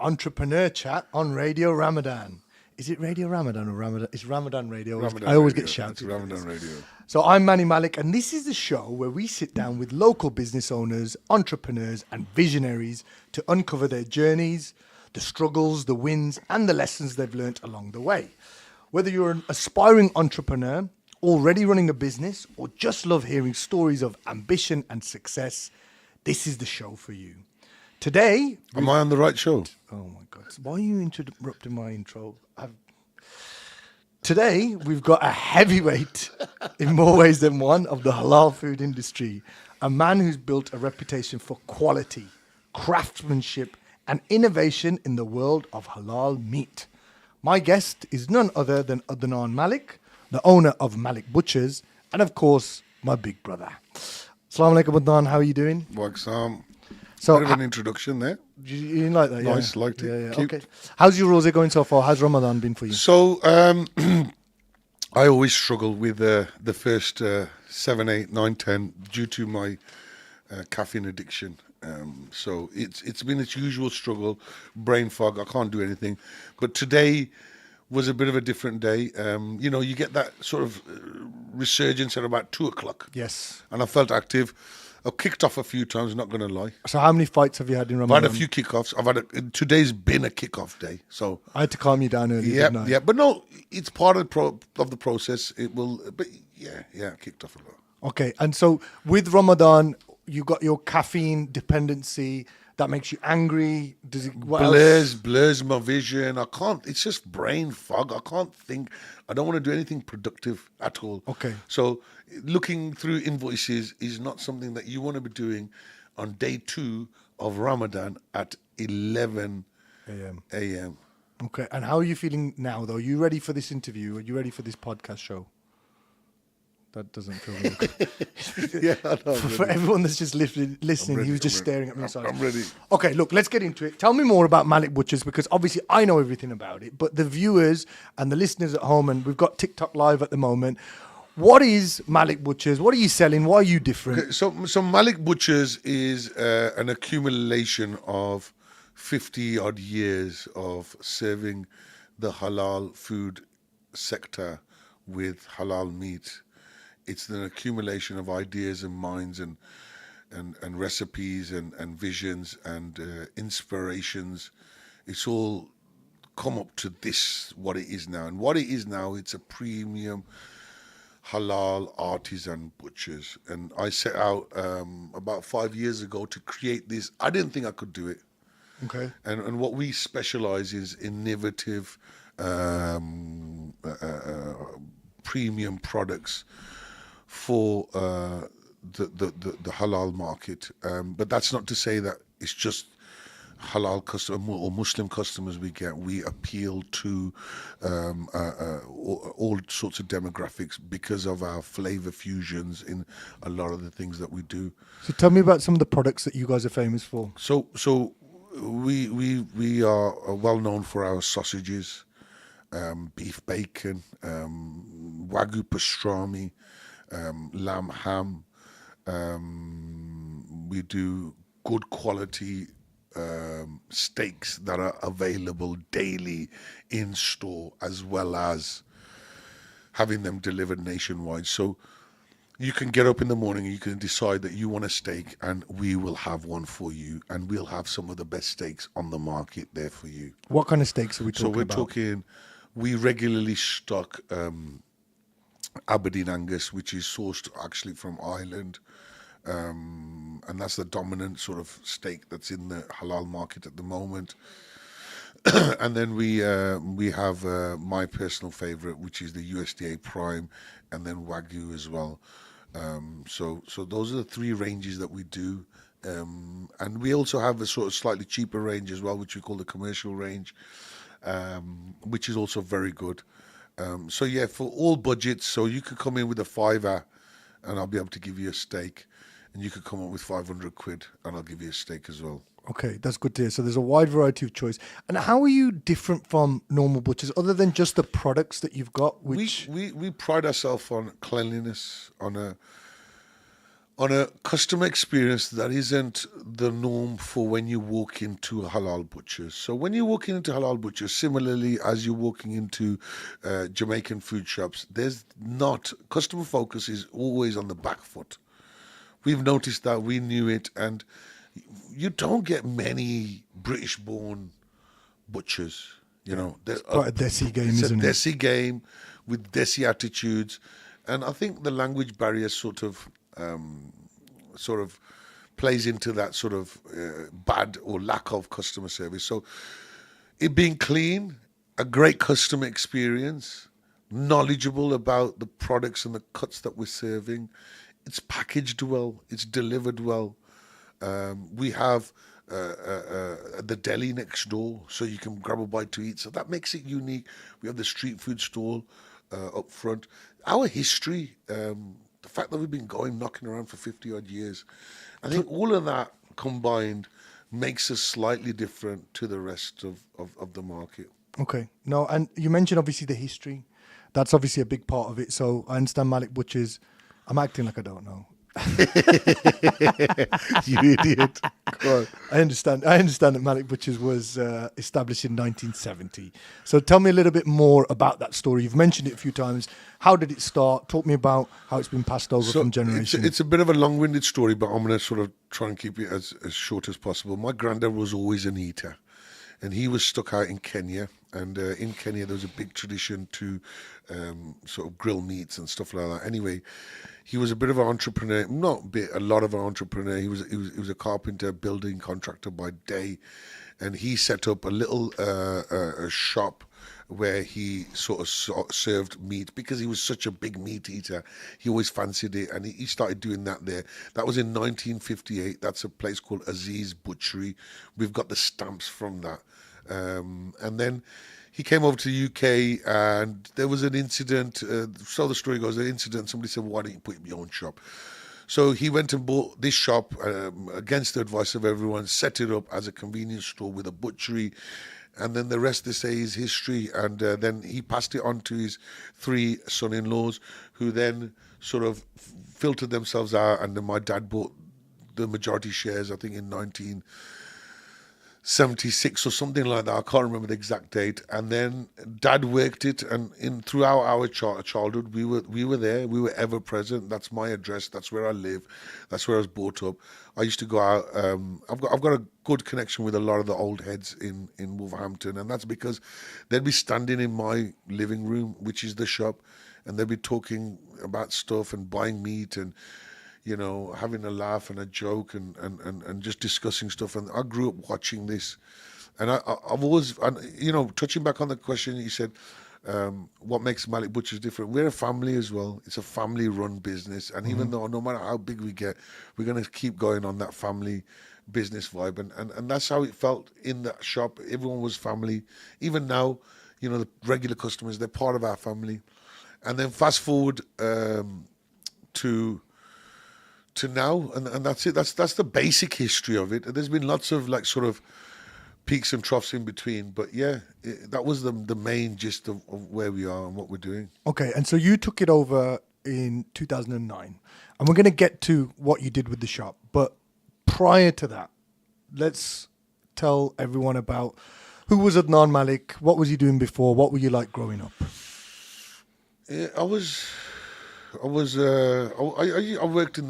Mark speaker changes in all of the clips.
Speaker 1: Entrepreneur Chat on Radio Ramadan. Is it Radio Ramadan or Ramadan? It's Ramadan Radio.
Speaker 2: Ramadan
Speaker 1: I always
Speaker 2: Radio.
Speaker 1: get shouted.
Speaker 2: It's Ramadan Radio.
Speaker 1: So I'm Manny Malik, and this is the show where we sit down with local business owners, entrepreneurs, and visionaries to uncover their journeys, the struggles, the wins, and the lessons they've learnt along the way. Whether you're an aspiring entrepreneur, already running a business, or just love hearing stories of ambition and success, this is the show for you. Today...
Speaker 2: Am I on the right show?
Speaker 1: Oh my God. Why are you interrupting my intro? Today, we've got a heavyweight, in more ways than one, of the halal food industry. A man who's built a reputation for quality, craftsmanship, and innovation in the world of halal meat. My guest is none other than Adnan Malik, the owner of Malik Butchers, and of course, my big brother. Assalamu alaikum, Adnan. How are you doing?
Speaker 2: Waksam.
Speaker 1: So,
Speaker 2: Bit of an introduction there.
Speaker 1: You like that?
Speaker 2: Nice,
Speaker 1: yeah.
Speaker 2: liked it.
Speaker 1: Yeah, yeah.
Speaker 2: Cute.
Speaker 1: Okay. How's your rosé going so far? How's Ramadan been for you?
Speaker 2: So, I always struggle with the first 7, 8, 9, 10 due to my caffeine addiction. So it's been its usual struggle, brain fog. I can't do anything. But today was a bit of a different day. You get that sort of resurgence at about 2 o'clock.
Speaker 1: Yes.
Speaker 2: And I felt active. I've kicked off a few times, not going to lie.
Speaker 1: So how many fights have you had in
Speaker 2: I've
Speaker 1: Ramadan?
Speaker 2: had a few kickoffs. Today's been a kickoff day. So
Speaker 1: I had to calm you down earlier, didn't I?
Speaker 2: yeah. But no, it's part of the process. It will, but yeah, kicked off a lot.
Speaker 1: Okay. And so with Ramadan, you got your caffeine dependency that makes you angry. Does it? What else?
Speaker 2: Blurs my vision. I can't. It's just brain fog. I can't think. I don't want to do anything productive at all.
Speaker 1: Okay.
Speaker 2: So looking through invoices is not something that you want to be doing on day 2 of Ramadan at 11 a.m.
Speaker 1: Okay. And how are you feeling now, though? Are you ready for this interview? Are you ready for this podcast show? That doesn't feel very good.
Speaker 2: Yeah, I know,
Speaker 1: For everyone that's just listening,
Speaker 2: ready,
Speaker 1: he was just
Speaker 2: I'm ready.
Speaker 1: staring at me. So
Speaker 2: I'm ready.
Speaker 1: Okay, look, let's get into it. Tell me more about Malik Butchers, because obviously I know everything about it, but the viewers and the listeners at home, and we've got TikTok live at the moment. What is Malik Butchers? What are you selling? Why are you different?
Speaker 2: Okay, so Malik Butchers is an accumulation of 50 odd years of serving the halal food sector with halal meat. It's an accumulation of ideas and minds and recipes and visions and inspirations. It's all come up to this, what it is now. And what it is now, it's a premium halal artisan butchers. And I set out about 5 years ago to create this. I didn't think I could do it.
Speaker 1: Okay.
Speaker 2: And what we specialize is innovative premium products for the halal market. But that's not to say that it's just halal customer or Muslim customers we get. We appeal to all sorts of demographics because of our flavor fusions in a lot of the things that we do.
Speaker 1: So tell me about some of the products that you guys are famous for.
Speaker 2: So we are well known for our sausages, beef bacon, wagyu pastrami, lamb ham. We do good quality steaks that are available daily in store, as well as having them delivered nationwide. So you can get up in the morning and you can decide that you want a steak, and we will have one for you, and we'll have some of the best steaks on the market there for you.
Speaker 1: What kind of steaks are we talking about?
Speaker 2: So we're talking, we regularly stock Aberdeen Angus, which is sourced actually from Ireland. And that's the dominant sort of steak that's in the halal market at the moment. And then we have my personal favorite, which is the USDA Prime, and then Wagyu as well. So those are the 3 ranges that we do. And we also have a sort of slightly cheaper range as well, which we call the commercial range, which is also very good. So yeah, for all budgets, so you could come in with a £5 and I'll be able to give you a steak, and you could come up with 500 quid and I'll give you a steak as well.
Speaker 1: Okay, that's good to hear. So there's a wide variety of choice. And how are you different from normal butchers, other than just the products that you've got? Which
Speaker 2: We pride ourselves on cleanliness, on On a customer experience that isn't the norm for when you walk into a halal butcher. So when you're walking into halal butchers, similarly as you're walking into Jamaican food shops, there's not customer focus is always on the back foot. We've noticed that, we knew it, and you don't get many British-born butchers. You know,
Speaker 1: Quite a desi game,
Speaker 2: it's a
Speaker 1: isn't it?
Speaker 2: desi game with desi attitudes, and I think the language barrier sort of plays into that sort of bad or lack of customer service. So it being clean, a great customer experience, knowledgeable about the products and the cuts that we're serving. It's packaged well, it's delivered well. We have the deli next door, so you can grab a bite to eat. So that makes it unique. We have the street food stall up front. Our history, the fact that we've been knocking around for 50 odd years, I think all of that combined makes us slightly different to the rest of the market.
Speaker 1: Okay. No, and you mentioned obviously the history. That's obviously a big part of it. So I understand Malik Butchers. I'm acting like I don't know.
Speaker 2: You idiot. Go on.
Speaker 1: I understand that Malik Butchers was established in 1970. So tell me a little bit more about that story. You've mentioned it a few times. How did it start? Talk me about how it's been passed over from generation.
Speaker 2: It's a bit of a long-winded story, but I'm going to sort of try and keep it as short as possible. My granddad was always an eater, and he was stuck out in Kenya. And in Kenya, there was a big tradition to sort of grill meats and stuff like that. Anyway, he was a bit of an entrepreneur, not a bit, a lot of an entrepreneur. He was a carpenter, building contractor by day, and he set up a little a shop where he sort of served meat because he was such a big meat eater. He always fancied it, and he started doing that there. That was in 1958. That's a place called Ajaz Butchery. We've got the stamps from that. And then he came over to the UK, and there was an incident. So the story goes, an incident. Somebody said, "Why don't you put up your own shop?" So he went and bought this shop against the advice of everyone, set it up as a convenience store with a butchery. And then the rest, they say, is history. And then he passed it on to his 3 son-in-laws, who then sort of filtered themselves out. And then my dad bought the majority shares, I think, in 1976 or something like that. I can't remember the exact date. And then Dad worked it, and throughout our childhood, we were there. We were ever present. That's my address. That's where I live. That's where I was brought up. I used to go out. I've got a good connection with a lot of the old heads in Wolverhampton, and that's because they'd be standing in my living room, which is the shop, and they'd be talking about stuff and buying meat and, you know, having a laugh and a joke and just discussing stuff. And I grew up watching this. And I've always, and, you know, touching back on the question you said, what makes Malik Butchers different? We're a family as well. It's a family-run business. And even though no matter how big we get, we're going to keep going on that family business vibe. And that's how it felt in that shop. Everyone was family. Even now, you know, the regular customers, they're part of our family. And then fast forward to now, and that's it. That's the basic history of it. There's been lots of like sort of peaks and troughs in between, but yeah, that was the main gist of where we are and what we're doing.
Speaker 1: Okay, and so you took it over in 2009, and we're going to get to what you did with the shop. But prior to that, let's tell everyone about who was Adnan Malik, what was he doing before, what were you like growing up?
Speaker 2: Yeah, I worked in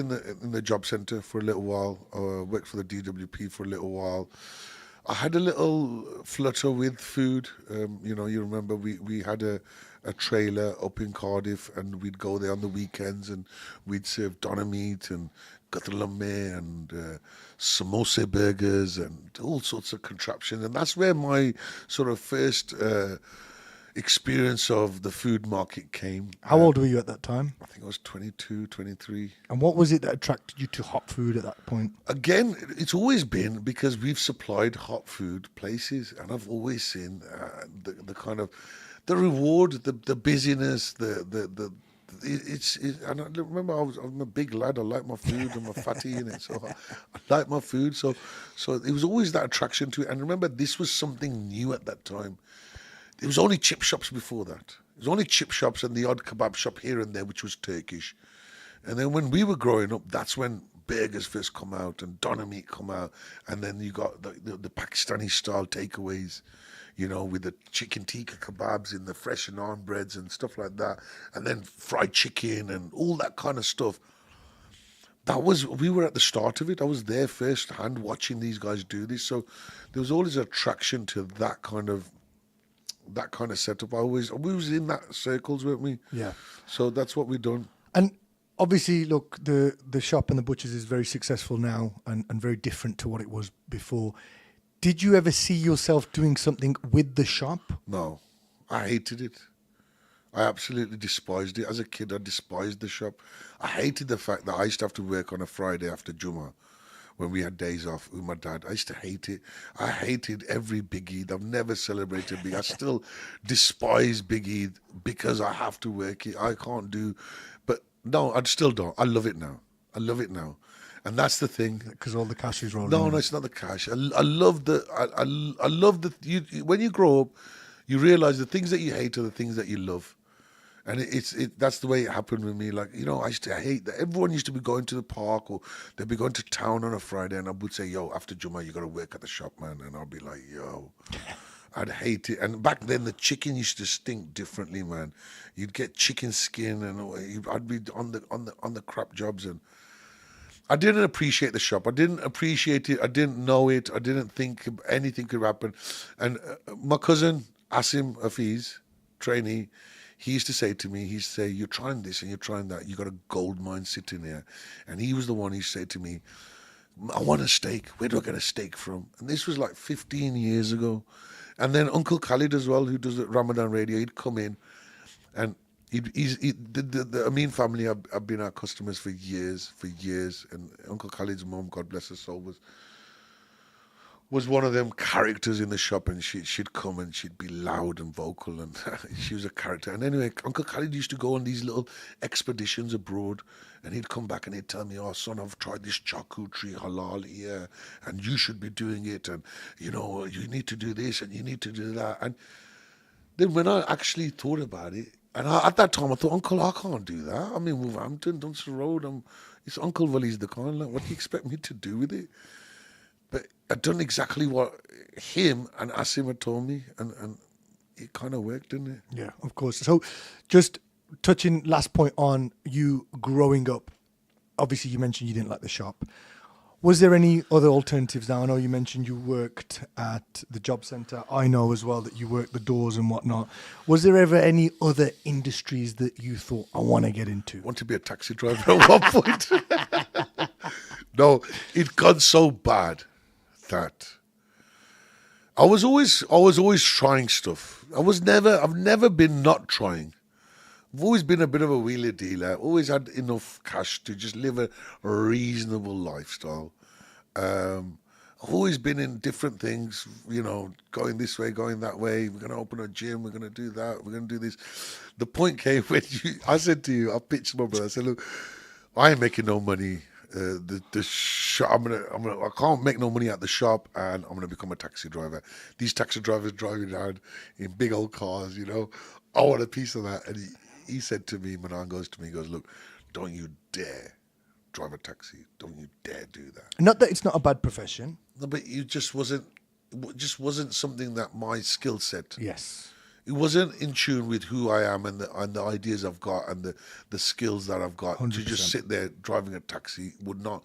Speaker 2: the job centre for a little while. Worked for the DWP for a little while. I had a little flutter with food. You know, you remember we had a trailer up in Cardiff, and we'd go there on the weekends, and we'd serve doner meat and gatalame and samosa burgers and all sorts of contraptions. And that's where my sort of first experience of the food market came.
Speaker 1: How old were you at that time?
Speaker 2: I think I was 22, 23.
Speaker 1: And what was it that attracted you to hot food at that point?
Speaker 2: Again, it's always been because we've supplied hot food places, and I've always seen the kind of the reward, the busyness, it's and I remember I'm a big lad. I like my food. I'm a fatty in it, so I like my food. So it was always that attraction to it. And remember, this was something new at that time. There was only chip shops before that. There was only chip shops and the odd kebab shop here and there, which was Turkish. And then when we were growing up, that's when burgers first come out and doner meat come out, and then you got the Pakistani style takeaways, with the chicken tikka kebabs in the fresh naan breads and stuff like that, and then fried chicken and all that kind of stuff. We were at the start of it. I was there firsthand watching these guys do this, so there was always attraction to that kind of setup. We was in that circles, weren't we?
Speaker 1: Yeah.
Speaker 2: So that's what we done.
Speaker 1: And obviously, look, the shop and the butchers is very successful now and very different to what it was before. Did you ever see yourself doing something with the shop?
Speaker 2: No, I hated it. I absolutely despised it. As a kid, I despised the shop. I hated the fact that I used to have to work on a Friday after Jummah when we had days off with my dad. I used to hate it. I hated every Big Eid. I've never celebrated Big Eid. I still despise Big Eid because I have to work it. I can't do... But no, I still don't. I love it now. I love it now. And that's the thing.
Speaker 1: Because all the cash is rolling.
Speaker 2: No, it's not the cash. I love the... I love the... when you grow up, you realise the things that you hate are the things that you love. And that's the way it happened with me. Like, I used to hate that. Everyone used to be going to the park or they'd be going to town on a Friday and I would say, yo, after Jummah, you got to work at the shop, man. And I'll be like, yo, I'd hate it. And back then, the chicken used to stink differently, man. You'd get chicken skin and I'd be on the crap jobs. And I didn't appreciate the shop. I didn't appreciate it. I didn't know it. I didn't think anything could happen. And my cousin, Asim Hafiz, trainee, he used to say to me, he'd say, you're trying this and you're trying that. You got a gold mine sitting here. And he was the one who said to me, I want a steak. Where do I get a steak from? And this was like 15 years ago. And then Uncle Khalid as well, who does the Ramadan radio, he'd come in and the Amin family have been our customers for years. And Uncle Khalid's mum, God bless her soul, was one of them characters in the shop, and she'd come and she'd be loud and vocal, and she was a character. And anyway, Uncle Khalid used to go on these little expeditions abroad, and he'd come back and he'd tell me, oh, son, I've tried this charcuterie halal here, and you should be doing it, and, you need to do this, and you need to do that. And then when I actually thought about it, and at that time I thought, Uncle, I can't do that. I'm in Wolverhampton, Dunster Road, it's Uncle Wally's Dukaan. Like, what do you expect me to do with it? But I'd done exactly what him and Asim had told me, and it kind of worked, didn't it?
Speaker 1: Yeah, of course. So just touching last point on you growing up, obviously you mentioned you didn't like the shop. Was there any other alternatives now? I know you mentioned you worked at the job centre. I know as well that you worked the doors and whatnot. Was there ever any other industries that you thought, I want to get into?
Speaker 2: I want to be a taxi driver at one point. No, it got so bad that I was always trying stuff. I've never been not trying. I've always been a bit of a wheeler dealer. I've always had enough cash to just live a reasonable lifestyle. I've always been in different things, going this way, going that way. We're going to open a gym. We're going to do that. We're going to do this. The point came when I said to you, I pitched my brother. I said, look, I ain't making no money. The shop, I can't make no money at the shop, and I'm gonna become a taxi driver. These taxi drivers driving around in big old cars, I want a piece of that. And he said to me, Manan goes to me, he goes, look, don't you dare drive a taxi. Don't you dare do that.
Speaker 1: Not that it's not a bad profession.
Speaker 2: No, but it just wasn't something that my skill set.
Speaker 1: Yes.
Speaker 2: It wasn't in tune with who I am and the ideas I've got and the skills that I've got.
Speaker 1: 100%.
Speaker 2: To just sit there driving a taxi would not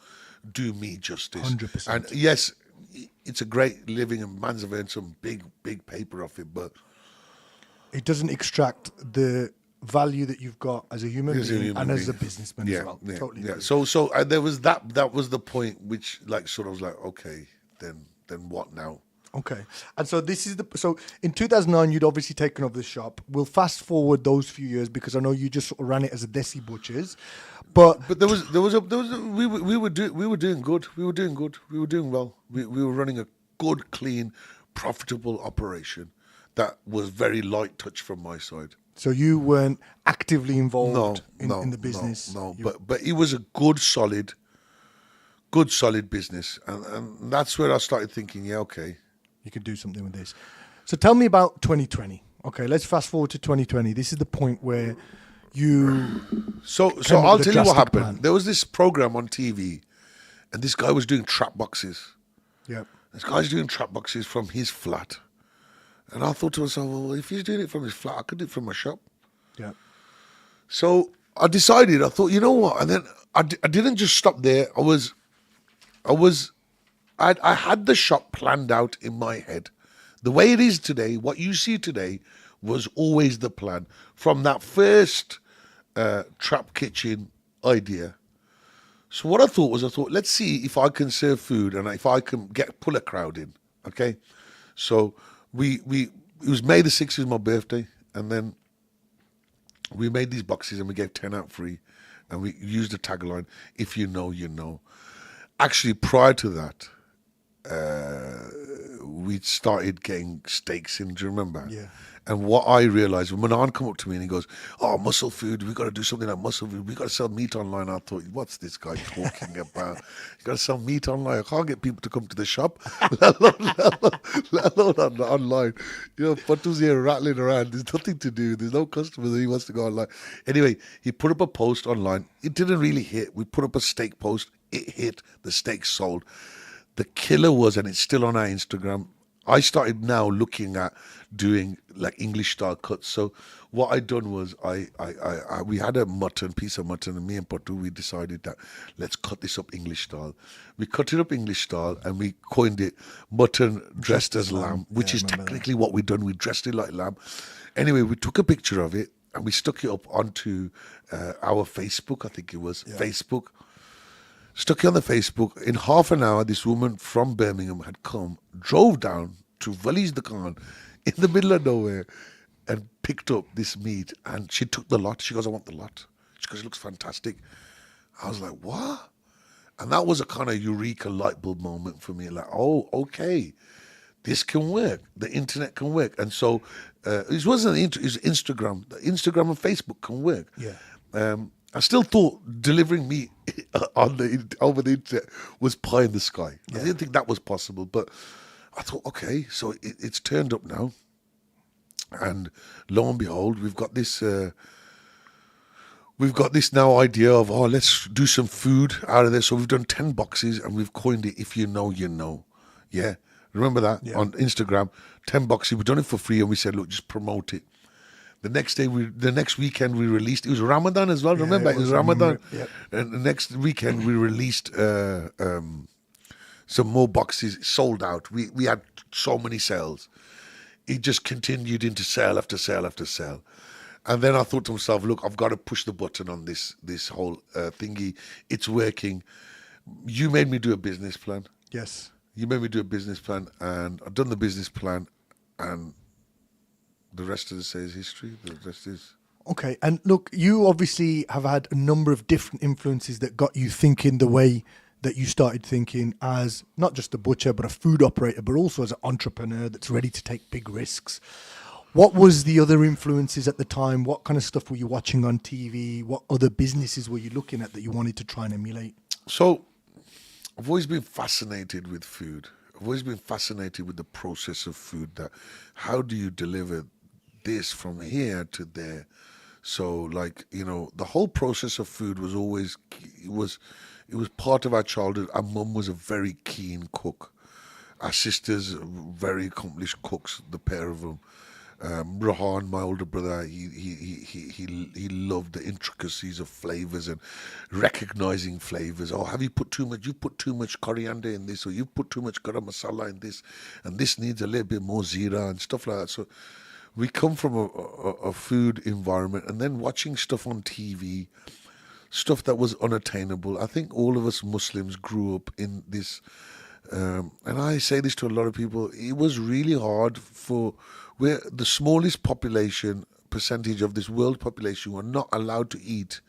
Speaker 2: do me justice.
Speaker 1: 100%.
Speaker 2: And yes, it's a great living and man's have earned some big paper off it, but
Speaker 1: it doesn't extract the value that you've got as a human being and as a businessman as well. Totally.
Speaker 2: Yeah. So there was that was the point which sort of was like, okay, then what now?
Speaker 1: Okay. And so so in 2009, you'd obviously taken over the shop. We'll fast forward those few years because I know you just sort of ran it as a Desi Butchers. But
Speaker 2: we were doing good. We were doing good. We were doing well. We were running a good, clean, profitable operation that was very light touch from my side.
Speaker 1: So you weren't actively involved in the business?
Speaker 2: No. But it was a good, solid business. And that's where I started thinking, yeah, okay.
Speaker 1: You could do something with this. So tell me about 2020. Okay, let's fast forward to 2020. This is the point where you
Speaker 2: So
Speaker 1: came up
Speaker 2: I'll
Speaker 1: with a
Speaker 2: tell you what
Speaker 1: drastic
Speaker 2: happened.
Speaker 1: plan.
Speaker 2: There was this program on TV, and this guy was doing trap boxes.
Speaker 1: Yeah.
Speaker 2: This guy's doing trap boxes from his flat. And I thought to myself, well, if he's doing it from his flat, I could do it from my shop.
Speaker 1: Yeah.
Speaker 2: So I decided, I thought, you know what? And then I didn't just stop there. I had the shop planned out in my head. The way it is today, what you see today was always the plan. From that first trap kitchen idea. So what I thought, let's see if I can serve food and if I can pull a crowd in. Okay. So it was May the 6th, was my birthday, and then we made these boxes and we gave 10 out free, and we used the tagline, if you know, you know. Actually, prior to that, we started getting steaks in, do you remember?
Speaker 1: Yeah.
Speaker 2: And what I realized, when Manan come up to me and he goes, oh, muscle food, we got to do something like muscle food, we got to sell meat online. I thought, what's this guy talking about? You got to sell meat online. I can't get people to come to the shop, let alone online. You know, Patu's here rattling around. There's nothing to do. There's no customers and he wants to go online. Anyway, he put up a post online. It didn't really hit. We put up a steak post. It hit. The steak sold. The killer was, and it's still on our Instagram, I started now looking at doing like English style cuts. So what I done was we had a piece of mutton, and me and Patu, we decided that let's cut this up English style. We cut it up English style and we coined it mutton dressed as lamb, which is technically what we done. We dressed it like lamb. Anyway, we took a picture of it and we stuck it up onto our Facebook, I think it was, Facebook. Stuck it on the Facebook. In half an hour, this woman from Birmingham had come, drove down to Wallis Dukan in the middle of nowhere and picked up this meat. And she took the lot. She goes, I want the lot. She goes, it looks fantastic. I was like, what? And that was a kind of eureka light bulb moment for me. Like, oh, okay, this can work. The internet can work. And so it wasn't it was Instagram. The Instagram and Facebook can work.
Speaker 1: Yeah.
Speaker 2: I still thought delivering meat over the internet was pie in the sky. I didn't think that was possible, but I thought, okay, so it's turned up now, and lo and behold, we've got this now idea of, oh, let's do some food out of this. So we've done 10 boxes and we've coined it, if you know, you know. Yeah, remember that on Instagram, 10 boxes. We've done it for free, and we said, look, just promote it. The next weekend we released, it was Ramadan as well, remember? It was Ramadan. And the next weekend we released some more boxes, sold out. We had so many sales. It just continued into sale after sale after sale. And then I thought to myself, look, I've got to push the button on this whole thingy. It's working. You made me do a business plan.
Speaker 1: Yes.
Speaker 2: You made me do a business plan, and I've done the business plan, and the rest of the say is history. The rest is...
Speaker 1: Okay. And look, you obviously have had a number of different influences that got you thinking the way that you started thinking as not just a butcher, but a food operator, but also as an entrepreneur that's ready to take big risks. What was the other influences at the time? What kind of stuff were you watching on TV? What other businesses were you looking at that you wanted to try and emulate?
Speaker 2: So I've always been fascinated with food. I've always been fascinated with the process of food. That how do you deliver this from here to there? So, like, you know, the whole process of food was always, it was part of our childhood. Our mum was a very keen cook. Our sisters, very accomplished cooks, the pair of them. Rahan, my older brother, he loved the intricacies of flavors and recognizing flavors. Oh, have you put too much? You put too much coriander in this, or you put too much garam masala in this, and this needs a little bit more zira and stuff like that. So we come from a food environment, and then watching stuff on TV, stuff that was unattainable. I think all of us Muslims grew up in this, and I say this to a lot of people, it was really hard for, where the smallest population percentage of this world population were not allowed to eat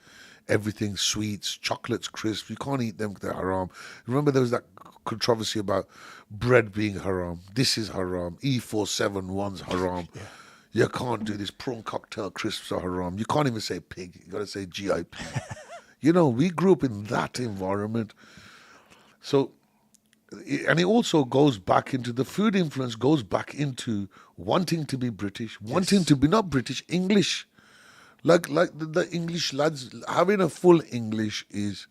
Speaker 2: everything, sweets, chocolates, crisps. You can't eat them, they're haram. Remember there was that controversy about bread being haram. This is haram. E471's haram. You can't do this. Prawn cocktail crisps are haram. You can't even say pig. You got to say GIP. You know, we grew up in that environment. So, and it also goes back into, the food influence goes back into wanting to be British, wanting to be not British, English. Like the English lads having a full English is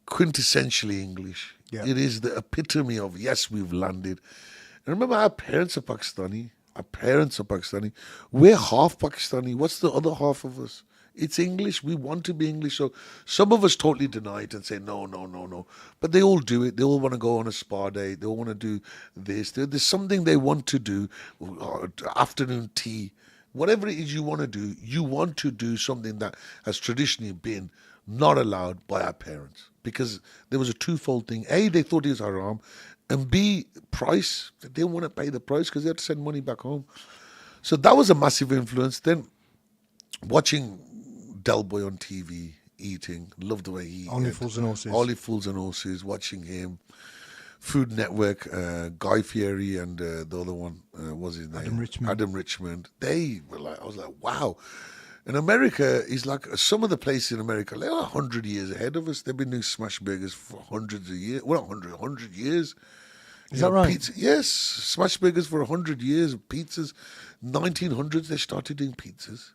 Speaker 2: quintessentially English.
Speaker 1: Yeah.
Speaker 2: It is the epitome of yes, we've landed. And remember, our parents are Pakistani. Our parents are Pakistani. We're half Pakistani. What's the other half of us? It's English. We want to be English. So some of us totally deny it and say no, no, no, no. But they all do it. They all want to go on a spa day. They all want to do this. There's something they want to do. Afternoon tea, whatever it is you want to do. You want to do something that has traditionally been not allowed by our parents because there was a twofold thing. A, they thought it was haram, and B, price. They didn't want to pay the price because they had to send money back home. So that was a massive influence. Then watching Del Boy on TV eating, loved the way he
Speaker 1: Only
Speaker 2: ate.
Speaker 1: Fools and Horses.
Speaker 2: Only Fools and Horses. Watching him, Food Network, Guy Fieri, and the other one was his name
Speaker 1: Adam Richmond.
Speaker 2: Adam Richmond. They were like, I was like, wow. And America is like some of the places in America, they're 100 years ahead of us. They've been doing smash burgers for hundreds of years. Well, not 100 years.
Speaker 1: Is that right?
Speaker 2: Pizza, yes, smash burgers for 100 years. Pizzas, 1900s they started doing pizzas.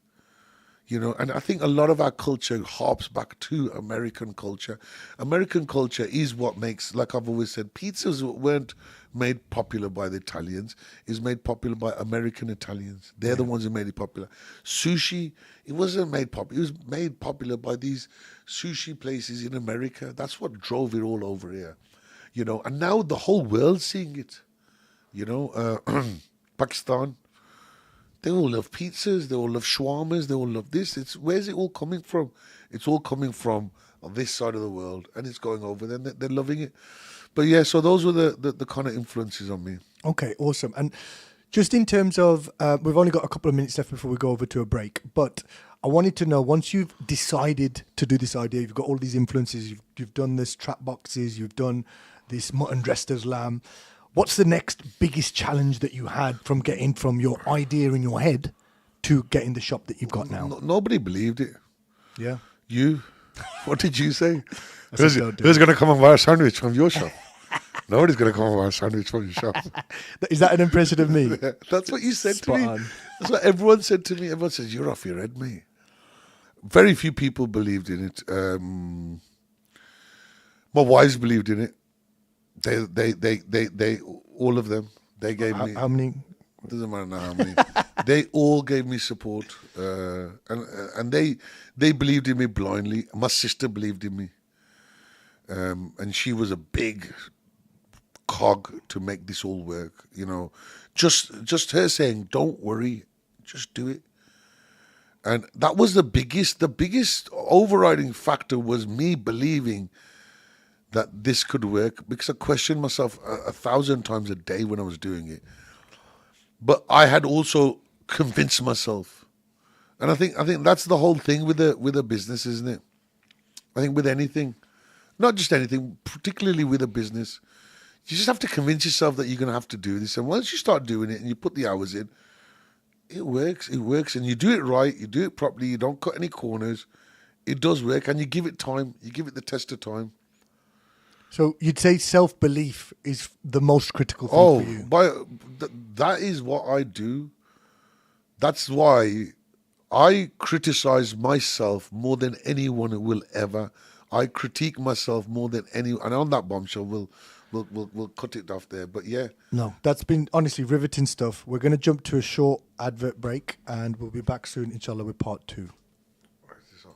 Speaker 2: And I think a lot of our culture harps back to American culture. American culture is what makes, like I've always said, pizzas weren't made popular by the Italians. It's made popular by American Italians. They're the ones who made it popular. Sushi, it wasn't made popular. It was made popular by these sushi places in America. That's what drove it all over here. And now the whole world's seeing it. Pakistan, they all love pizzas. They all love shawarmas. They all love this. Where's it all coming from? It's all coming from this side of the world, and it's going over there. And they're loving it. But yeah, so those were the kind of influences on me.
Speaker 1: Okay, awesome. And just in terms of, we've only got a couple of minutes left before we go over to a break, but I wanted to know, once you've decided to do this idea, you've got all these influences, you've done this trap boxes, you've done this mutton dressed as lamb. What's the next biggest challenge that you had from getting from your idea in your head to getting the shop that you've got now?
Speaker 2: Nobody believed it.
Speaker 1: Yeah.
Speaker 2: You? What did you say?
Speaker 1: I said, "Don't do
Speaker 2: Who's going to come and buy a sandwich from your shop? Nobody's going to come and buy a sandwich from your shop.
Speaker 1: Is that an impression of me?
Speaker 2: That's what you said
Speaker 1: Spot
Speaker 2: to me.
Speaker 1: on.
Speaker 2: That's what everyone said to me. Everyone says, you're off your head, mate. Very few people believed in it. My wives believed in it. They all of them. They gave me.
Speaker 1: How many?
Speaker 2: Doesn't matter now how many. They all gave me support, and they believed in me blindly. My sister believed in me, and she was a big cog to make this all work. Just her saying, "Don't worry, just do it." And that was the biggest overriding factor was me believing that this could work, because I questioned myself 1,000 times a day when I was doing it. But I had also convinced myself, and I think that's the whole thing with a business, isn't it? I think with anything, not just anything, particularly with a business, you just have to convince yourself that you're going to have to do this. And once you start doing it and you put the hours in, it works. It works, and you do it right. You do it properly. You don't cut any corners. It does work, and you give it time. You give it the test of time.
Speaker 1: So you'd say self-belief is the most critical thing for you?
Speaker 2: That is what I do. That's why I criticize myself more than anyone will ever. I critique myself more than anyone. And on that bombshell, we'll cut it off there. But yeah.
Speaker 1: No, that's been honestly riveting stuff. We're going to jump to a short advert break, and we'll be back soon, inshallah, with part 2.
Speaker 2: Where's this off?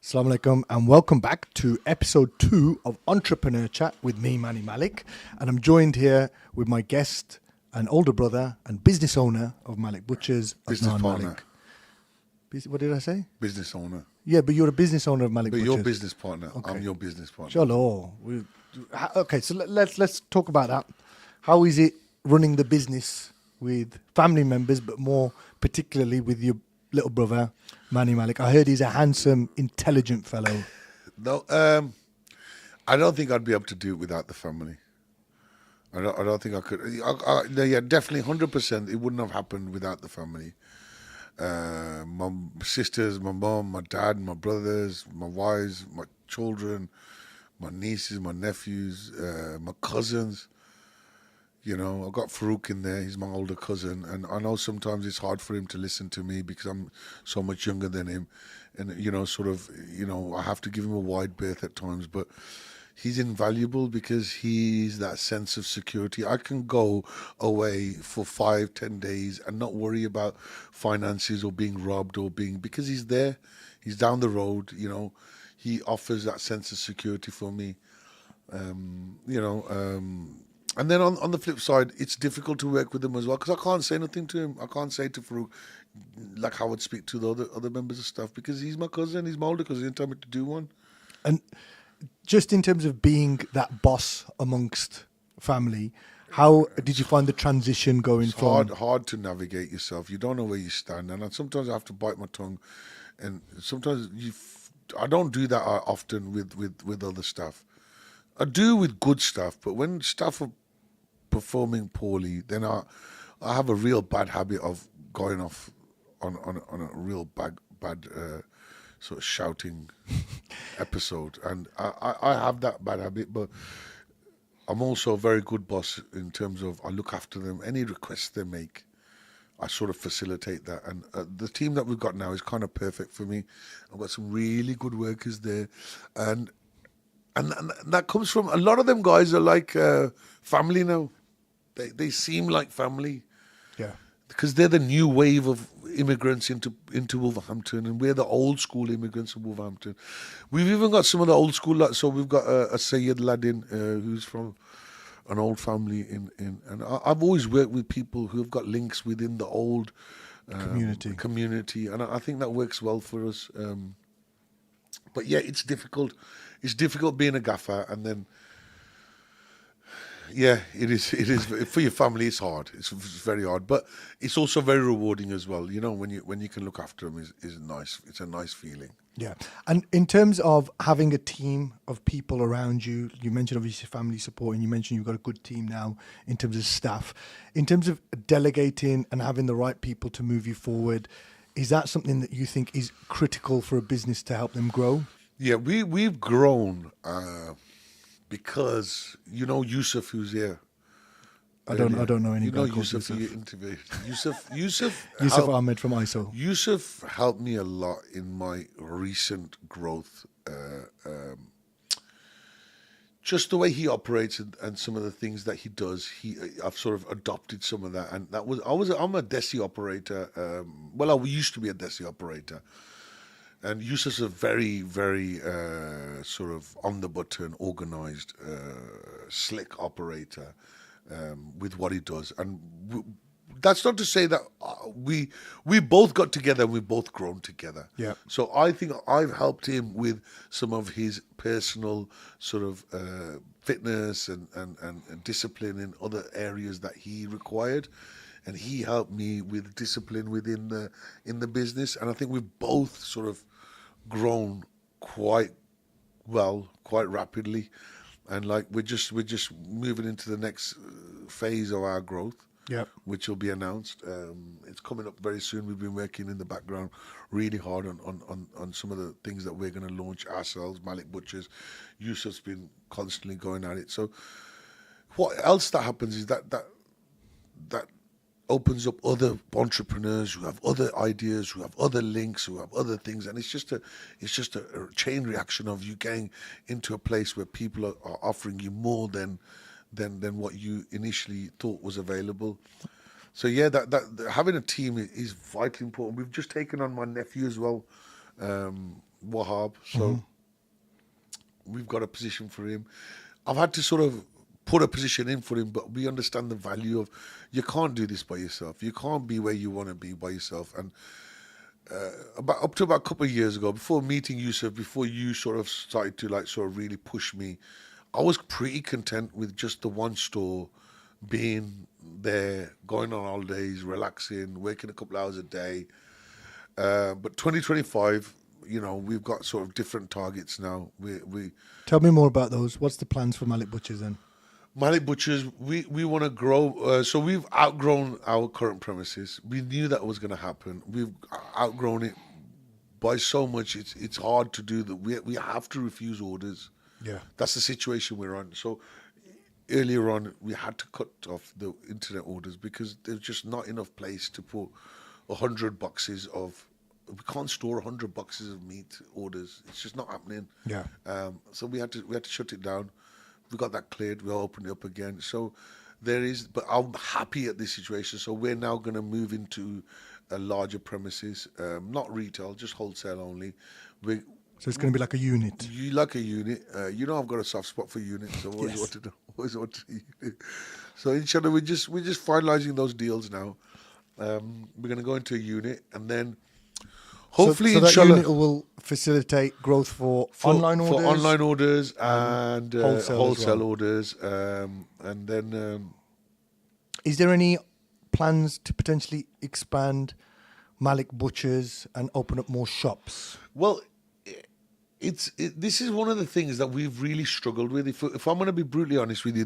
Speaker 1: Assalamu alaikum and welcome back to episode 2 of Entrepreneur Chat with me, Manny Malik. And I'm joined here with my guest, an older brother and business owner of Malik Butchers,
Speaker 2: Business
Speaker 1: Adnan
Speaker 2: partner.
Speaker 1: Malik. What did I say?
Speaker 2: Business owner.
Speaker 1: Yeah, but you're a business owner of Malik
Speaker 2: But
Speaker 1: Butchers.
Speaker 2: your business partner.
Speaker 1: Okay.
Speaker 2: I'm your business partner.
Speaker 1: Shalom. Okay, so let's talk about that. How is it running the business with family members, but more particularly with your little brother, Manny Malik? I heard he's a handsome, intelligent fellow.
Speaker 2: No, I don't think I'd be able to do it without the family. I don't think I could. No, yeah, definitely 100%. It wouldn't have happened without the family. My sisters, my mom, my dad, my brothers, my wives, my children, my nieces, my nephews, my cousins. You know, I've got Farouk in there. He's my older cousin, and I know sometimes it's hard for him to listen to me because I'm so much younger than him, and I have to give him a wide berth at times. But he's invaluable because he's that sense of security. I can go away for 5-10 days and not worry about finances or being robbed because he's there. He's down the road. You know, he offers that sense of security for me. And then on the flip side, it's difficult to work with him as well because I can't say nothing to him. I can't say to Farouk like how I would speak to the other members of staff because he's my cousin, he's my older cousin. He didn't tell me to do one.
Speaker 1: And just in terms of being that boss amongst family, how did you find the transition going
Speaker 2: It's
Speaker 1: from?
Speaker 2: hard to navigate yourself. You don't know where you stand, and sometimes I have to bite my tongue, and sometimes I don't do that often with other staff. I do with good staff, but when staff are performing poorly, then I have a real bad habit of going off on a real bad sort of shouting episode, and I have that bad habit. But I'm also a very good boss in terms of I look after them. Any requests they make, I sort of facilitate that. And the team that we've got now is kind of perfect for me. I've got some really good workers there, and that comes from a lot of them guys are like family now. They seem like family.
Speaker 1: Yeah.
Speaker 2: Because they're the new wave of immigrants into Wolverhampton, and we're the old school immigrants of Wolverhampton. We've even got some of the old school lads. So we've got a Sayyid lad in who's from an old family and I've always worked with people who have got links within the old community, and I think that works well for us. But yeah, it's difficult. It's difficult being a gaffer, and then yeah, it is for your family. It's hard. It's very hard, but it's also very rewarding as well. You know, when you can look after them is nice. It's a nice feeling.
Speaker 1: Yeah. And in terms of having a team of people around you, you mentioned obviously family support, and you mentioned you've got a good team now in terms of staff. In terms of delegating and having the right people to move you forward, is that something that you think is critical for a business to help them grow?
Speaker 2: Yeah, we've grown because you know Yusuf, who's here.
Speaker 1: I don't know any
Speaker 2: You
Speaker 1: guy
Speaker 2: know
Speaker 1: called
Speaker 2: Yusuf,
Speaker 1: Yusuf.
Speaker 2: you interviewed. Yusuf
Speaker 1: Yusuf
Speaker 2: helped-
Speaker 1: Ahmed from ISO.
Speaker 2: Yusuf helped me a lot in my recent growth. Just the way he operates and some of the things that he does, I've sort of adopted some of that. And I'm a Desi operator. I used to be a Desi operator. And Yusuf's a very, very sort of on the button, organized, slick operator with what he does. And that's not to say that we both got together and we've both grown together.
Speaker 1: Yeah.
Speaker 2: So I think I've helped him with some of his personal sort of fitness and discipline in other areas that he required. And he helped me with discipline in the business. And I think we've both sort of grown quite well, quite rapidly. And like we're just moving into the next phase of our growth.
Speaker 1: Yeah.
Speaker 2: Which will be announced. It's coming up very soon. We've been working in the background really hard on some of the things that we're going to launch ourselves. Malik Butchers, Yusuf's been constantly going at it. So what else that happens is that opens up other entrepreneurs who have other ideas, who have other links, who have other things, and it's just a chain reaction of you getting into a place where people are offering you more than what you initially thought was available. So yeah, that having a team is vitally important. We've just taken on my nephew as well. Wahab. So we've got a position for him. I've had to sort of put a position in for him, but we understand the value of you can't do this by yourself. You can't be where you want to be by yourself. And up to about a couple of years ago, before meeting Yusuf, before you sort of started to like sort of really push me, I was pretty content with just the one store, being there, going on holidays, relaxing, working a couple hours a day. But 2025, you know, we've got sort of different targets now. We
Speaker 1: Tell me more about those. What's the plans for Malik Butchers then?
Speaker 2: Malik Butchers, we want to grow. So we've outgrown our current premises. We knew that was going to happen. We've outgrown it by so much. It's hard to do that. We have to refuse orders.
Speaker 1: Yeah.
Speaker 2: That's the situation we're on. So earlier on, we had to cut off the internet orders because there's just not enough place to put 100 boxes of. We can't store 100 boxes of meat orders. It's just not happening.
Speaker 1: Yeah.
Speaker 2: So we had to shut it down. We got that cleared. We opened it up again. So there is, but I'm happy at this situation. So we're now going to move into a larger premises, not retail, just wholesale only. We
Speaker 1: So it's going to be like a unit.
Speaker 2: You like a unit. You know I've got a soft spot for units. So always
Speaker 1: Yes.
Speaker 2: wanted always wanted a unit. So inshallah, we're just finalising those deals now. We're going to go into a unit and then hopefully
Speaker 1: so that
Speaker 2: inshallah
Speaker 1: unit will facilitate growth for online orders.
Speaker 2: for online orders and
Speaker 1: wholesale as
Speaker 2: wholesale
Speaker 1: well.
Speaker 2: orders, and then
Speaker 1: Is there any plans to potentially expand Malik Butchers and open up more shops?
Speaker 2: well, this is one of the things that we've really struggled with. If I'm going to be brutally honest with you,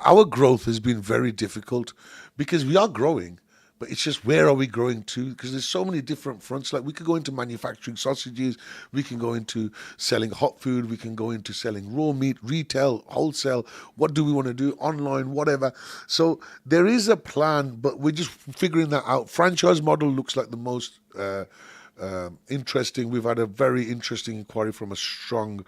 Speaker 2: our growth has been very difficult because we are growing. But it's just, where are we growing to? Because there's so many different fronts. Like, we could go into manufacturing sausages, we can go into selling hot food, we can go into selling raw meat, retail, wholesale. What do we want to do? Online, whatever. So there is a plan, but we're just figuring that out. Franchise model looks like the most interesting. We've had a very interesting inquiry from a strong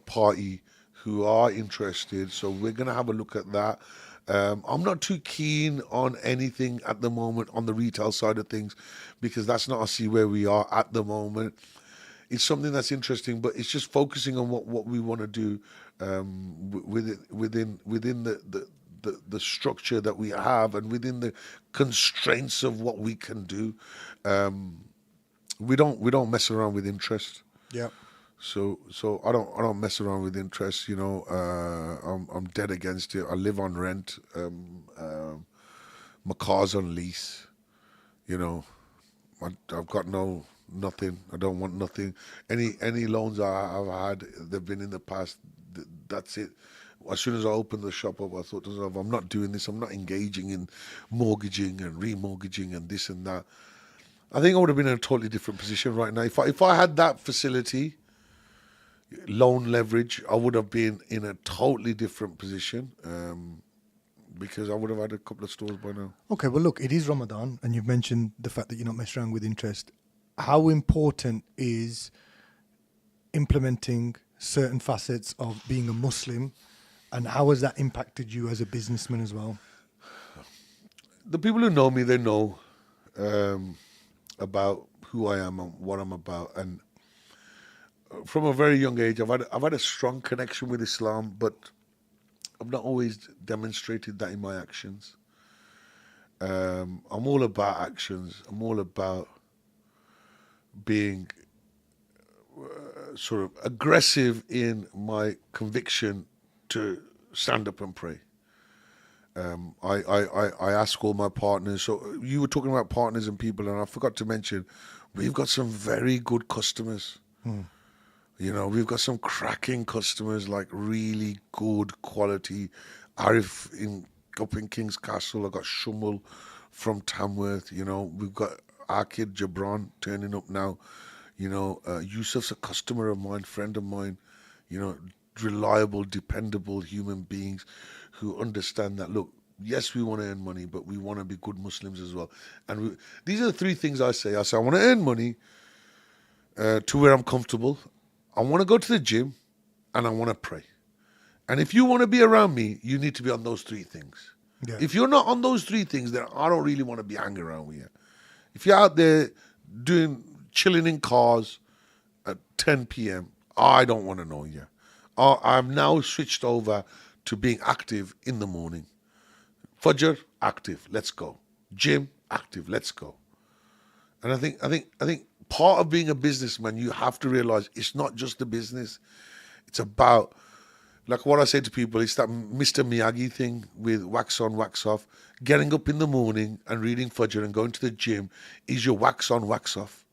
Speaker 2: party who are interested. So we're going to have a look at that. I'm not too keen on anything at the moment on the retail side of things because that's not, I see where we are at the moment. It's something that's interesting, but it's just focusing on what we want to do within the structure that we have and within the constraints of what we can do. We don't mess around with interest.
Speaker 1: Yeah.
Speaker 2: So I don't mess around with interest. You know, I'm dead against it. I live on rent. My car's on lease. You know, I've got nothing. I don't want nothing. Any loans I've had, they've been in the past. That's it. As soon as I opened the shop up, I thought to myself, I'm not doing this. I'm not engaging in mortgaging and remortgaging and this and that. I think I would have been in a totally different position right now. If I had that facility, loan leverage, I would have been in a totally different position because I would have had a couple of stores by now.
Speaker 1: Okay, well, look, it is Ramadan, and you've mentioned the fact that you're not messing around with interest. How important is implementing certain facets of being a Muslim, and how has that impacted you as a businessman as well?
Speaker 2: The people who know me, they know about who I am and what I'm about, and from a very young age, I've had a strong connection with Islam, but I've not always demonstrated that in my actions. I'm all about actions. I'm all about being sort of aggressive in my conviction to stand up and pray. I ask all my partners. So you were talking about partners and people, and I forgot to mention, we've got some very good customers. You know, we've got some cracking customers, like really good quality. Arif up in King's Castle. I've got Shumul from Tamworth. You know, we've got our kid Jabran turning up now. You know, Yusuf's a customer of mine, friend of mine. You know, reliable, dependable human beings who understand that, look, yes, we want to earn money, but we want to be good Muslims as well. And these are the three things I say. I say, I want to earn money to where I'm comfortable. I want to go to the gym and I want to pray. And if you want to be around me, you need to be on those three things.
Speaker 1: Yeah.
Speaker 2: If you're not on those three things, then I don't really want to be hanging around with you. If you're out there chilling in cars, at 10 p.m., I don't want to know you. I'm now switched over to being active in the morning. Fajr, active, let's go. Gym, active, let's go. And I think part of being a businessman, you have to realize it's not just the business. It's about, like what I say to people, it's that Mr. Miyagi thing with wax on, wax off. Getting up in the morning and reading Fajr and going to the gym is your wax on, wax off.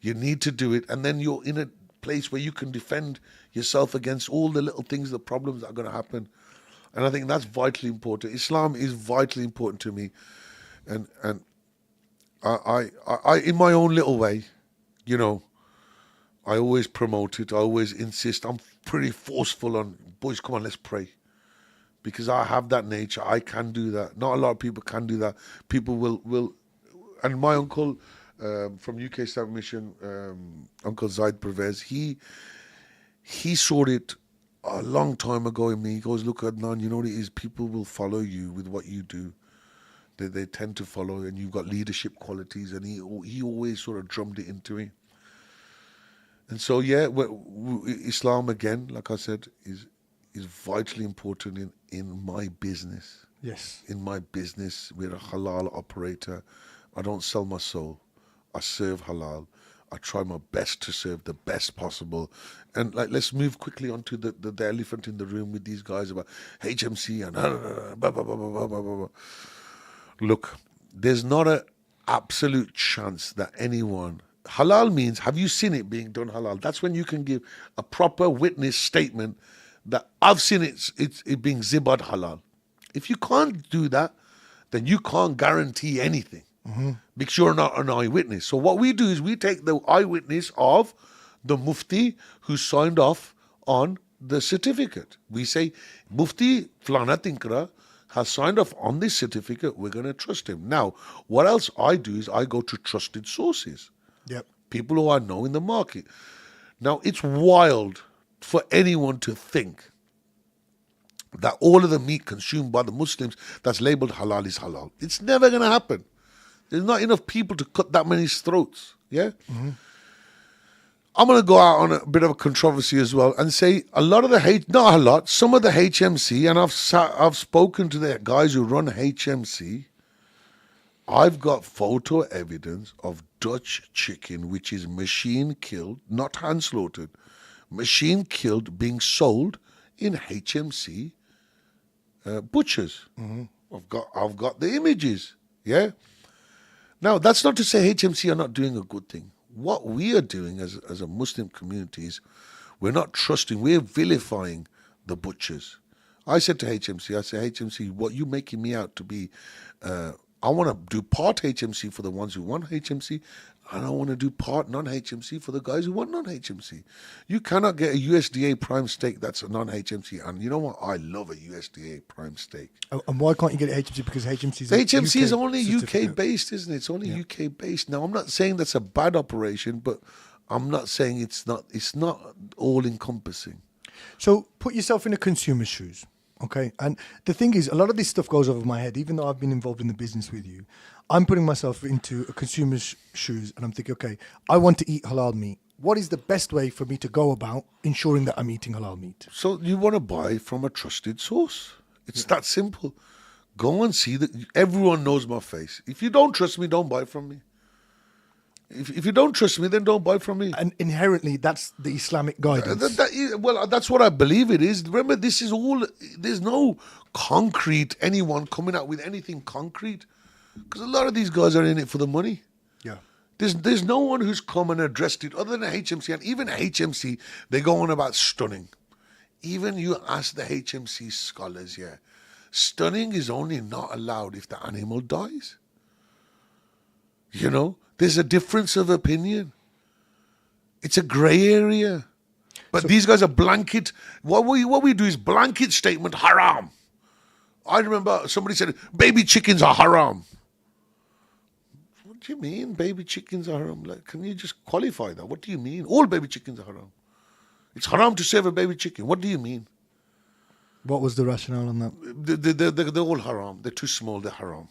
Speaker 2: You need to do it, and then you're in a place where you can defend yourself against all the little things, the problems that are going to happen. And I think that's vitally important. Islam is vitally important to me, and I in my own little way, you know, I always promote it. I always insist. I'm pretty forceful on, boys, come on, let's pray. Because I have that nature. I can do that. Not a lot of people can do that. People will. And my uncle from UK Islamic Mission, Uncle Zaid Pervez, he saw it a long time ago in me. He goes, look, Adnan, you know what it is? People will follow you with what you do. They tend to follow, and you've got leadership qualities. And he always sort of drummed it into me. And so, yeah, Islam, again, like I said, is vitally important in my business.
Speaker 1: Yes.
Speaker 2: In my business, we're a halal operator. I don't sell my soul. I serve halal. I try my best to serve the best possible. And let's move quickly on to the elephant in the room with these guys about HMC and blah, blah, blah, blah, blah, blah, blah. Look, there's not an absolute chance that anyone... Halal means, have you seen it being done halal? That's when you can give a proper witness statement that I've seen it being zibad halal. If you can't do that, then you can't guarantee anything because you're not an eyewitness. So what we do is we take the eyewitness of the mufti who signed off on the certificate. We say, Mufti Flana Tinkra has signed off on this certificate. We're going to trust him. Now, what else I do is I go to trusted sources.
Speaker 1: Yep.
Speaker 2: People who I know in the market. Now, it's wild for anyone to think that all of the meat consumed by the Muslims that's labeled halal is halal. It's never going to happen. There's not enough people to cut that many throats. Yeah? Mm-hmm. I'm going to go out on a bit of a controversy as well and say a lot of not a lot, some of the HMC, and I've spoken to the guys who run HMC. I've got photo evidence of Dutch chicken, which is machine killed, not hand slaughtered, machine killed, being sold in HMC butchers. Mm-hmm. I've got the images. Yeah. Now that's not to say HMC are not doing a good thing. What we are doing as a Muslim community is we're not trusting. We're vilifying the butchers. I said to HMC, HMC, what you making me out to be? I want to do part HMC for the ones who want HMC, and I want to do part non-HMC for the guys who want non-HMC. You cannot get a USDA prime steak that's a non-HMC. And you know what? I love a USDA prime steak.
Speaker 1: Oh, and why can't you get HMC? Because HMC
Speaker 2: is only UK based, isn't it? It's only UK based. Now, I'm not saying that's a bad operation, but I'm not saying it's not all encompassing.
Speaker 1: So put yourself in a consumer's shoes. Okay. And the thing is, a lot of this stuff goes over my head, even though I've been involved in the business with you. I'm putting myself into a consumer's shoes and I'm thinking, okay, I want to eat halal meat. What is the best way for me to go about ensuring that I'm eating halal meat?
Speaker 2: So you want to buy from a trusted source. It's that simple. Go and see that. Everyone knows my face. If you don't trust me, don't buy from me. If you don't trust me, then don't buy from me.
Speaker 1: And inherently, that's the Islamic guidance.
Speaker 2: Well, that's what I believe it is. Remember, this is all, there's no concrete, anyone coming out with anything concrete. Because a lot of these guys are in it for the money.
Speaker 1: Yeah.
Speaker 2: There's no one who's come and addressed it other than HMC. And even HMC, they go on about stunning. Even you ask the HMC scholars, stunning is only not allowed if the animal dies. You know? There's a difference of opinion. It's a grey area. But these guys are blanket. What we do is blanket statement, haram. I remember somebody said, baby chickens are haram. What do you mean, baby chickens are haram? Like, can you just qualify that? What do you mean? All baby chickens are haram. It's haram to serve a baby chicken. What do you mean?
Speaker 1: What was the rationale on that?
Speaker 2: They're all haram. They're too small. They're haram.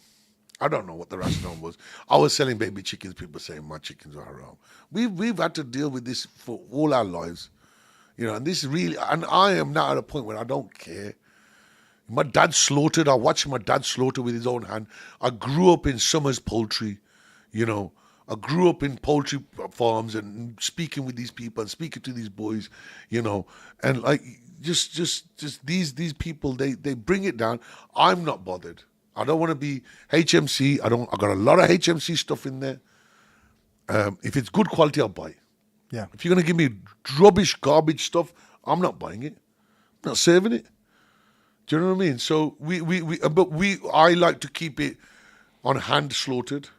Speaker 2: I don't know what the rationale was. I was selling baby chickens. People saying my chickens are haram. We've had to deal with this for all our lives, And this is really, and I am now at a point where I don't care. My dad slaughtered. I watched my dad slaughter with his own hand. I grew up in Summers Poultry, I grew up in poultry farms and speaking with these people and speaking to these boys, and like just these people they bring it down. I'm not bothered. I don't want to be HMC. I got a lot of HMC stuff in there. If it's good quality, I'll buy it.
Speaker 1: Yeah.
Speaker 2: If you're going to give me rubbish, garbage stuff, I'm not buying it. I'm not serving it. Do you know what I mean? So I like to keep it on hand slaughtered.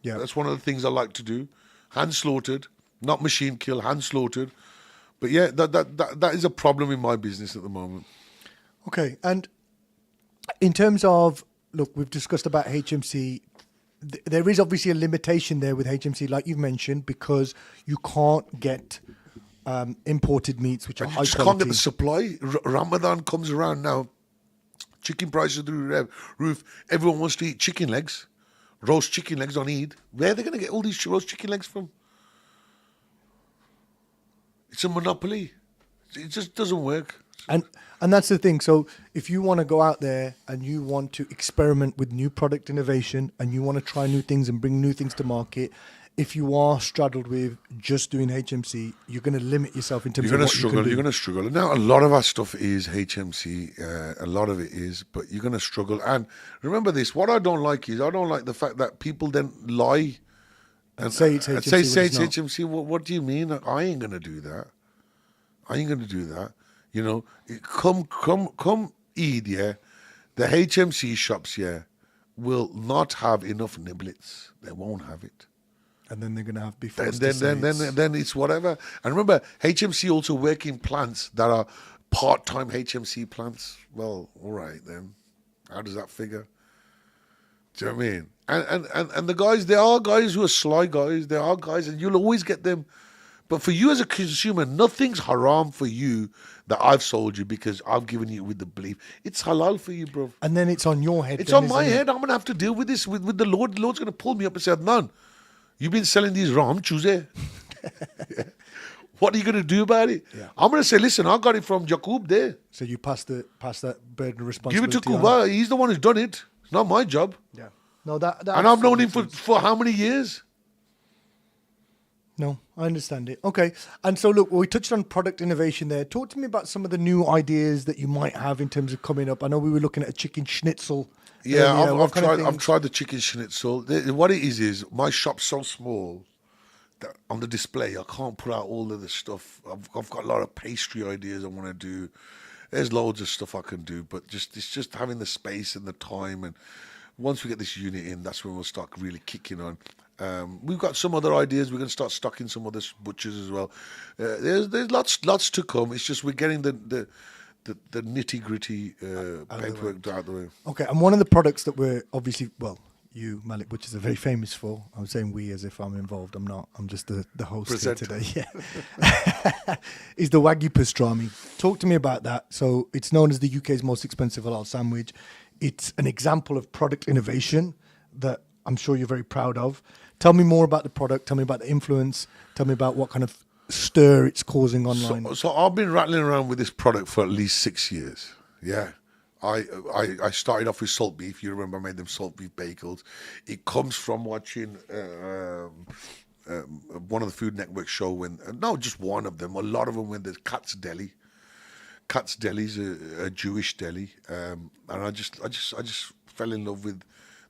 Speaker 1: Yeah.
Speaker 2: That's one of the things I like to do. Hand slaughtered, not machine kill, hand slaughtered. But yeah, that is a problem in my business at the moment.
Speaker 1: Okay. And in terms of, look, we've discussed about HMC. There is obviously a limitation there with HMC, like you've mentioned, because you can't get imported meats which are high
Speaker 2: just
Speaker 1: quality.
Speaker 2: Can't get the supply. Ramadan comes around now. Chicken prices through the roof. Everyone wants to eat chicken legs, roast chicken legs on Eid. Where are they going to get all these roast chicken legs from? It's a monopoly. It just doesn't work.
Speaker 1: And that's the thing. So if you want to go out there and you want to experiment with new product innovation and you want to try new things and bring new things to market, if you are straddled with just doing HMC, you're going to limit yourself in terms of what you can do.
Speaker 2: You're going to struggle. Now, a lot of our stuff is HMC. A lot of it is, but you're going to struggle. And remember this, what I don't like is I don't like the fact that people then lie
Speaker 1: and say it's HMC.
Speaker 2: Say it's HMC. What do you mean? I ain't going to do that. I ain't going to do that. Come Eid, yeah, the HMC shops, yeah, will not have enough niblets. They won't have it.
Speaker 1: And then they're going to have beef.
Speaker 2: Then it's whatever. And remember, HMC also work in plants that are part-time HMC plants. Well, all right then. How does that figure? Do you know what I mean? And the guys, there are guys who are sly guys. There are guys, and you'll always get them. But for you as a consumer, nothing's haram for you that I've sold you because I've given you with the belief. It's halal for you, bro.
Speaker 1: And then it's on your head.
Speaker 2: It's on my head. I'm going to have to deal with this with the Lord. The Lord's going to pull me up and say, Adnan, you've been selling these wrong, choose it. What are you going to do about it? Yeah. I'm going to say, listen, I got it from Jakub there.
Speaker 1: So you pass that burden of responsibility.
Speaker 2: Give it to Kuba. He's the one who's done it. It's not my job.
Speaker 1: Yeah. No, that
Speaker 2: and I've known him for how many years?
Speaker 1: No, I understand it. Okay. And so, look, we touched on product innovation there. Talk to me about some of the new ideas that you might have in terms of coming up. I know we were looking at a chicken schnitzel.
Speaker 2: Yeah, I've tried the chicken schnitzel. What it is my shop's so small that on the display I can't put out all of the stuff. I've got a lot of pastry ideas I want to do. There's loads of stuff I can do, but it's just having the space and the time. And once we get this unit in, that's when we'll start really kicking on. We've got some other ideas. We're going to start stocking some other butchers as well. There's lots to come. It's just we're getting the nitty gritty paperwork out of the way.
Speaker 1: Okay, and one of the products that we're obviously, you, Malik Butchers, are very famous for. I'm saying we as if I'm involved. I'm not. I'm just the host
Speaker 2: Presenter.
Speaker 1: here today. Yeah, is the Wagyu pastrami. Talk to me about that. So it's known as the UK's most expensive halal sandwich. It's an example of product innovation that I'm sure you're very proud of. Tell me more about the product. Tell me about the influence. Tell me about what kind of stir it's causing online.
Speaker 2: So I've been rattling around with this product for at least 6 years. Yeah. I started off with salt beef. You remember I made them salt beef bagels. It comes from watching one of the Food Network show when, no, just one of them. A lot of them when there's Kat's Deli. Kat's Deli's a Jewish deli. And I just fell in love with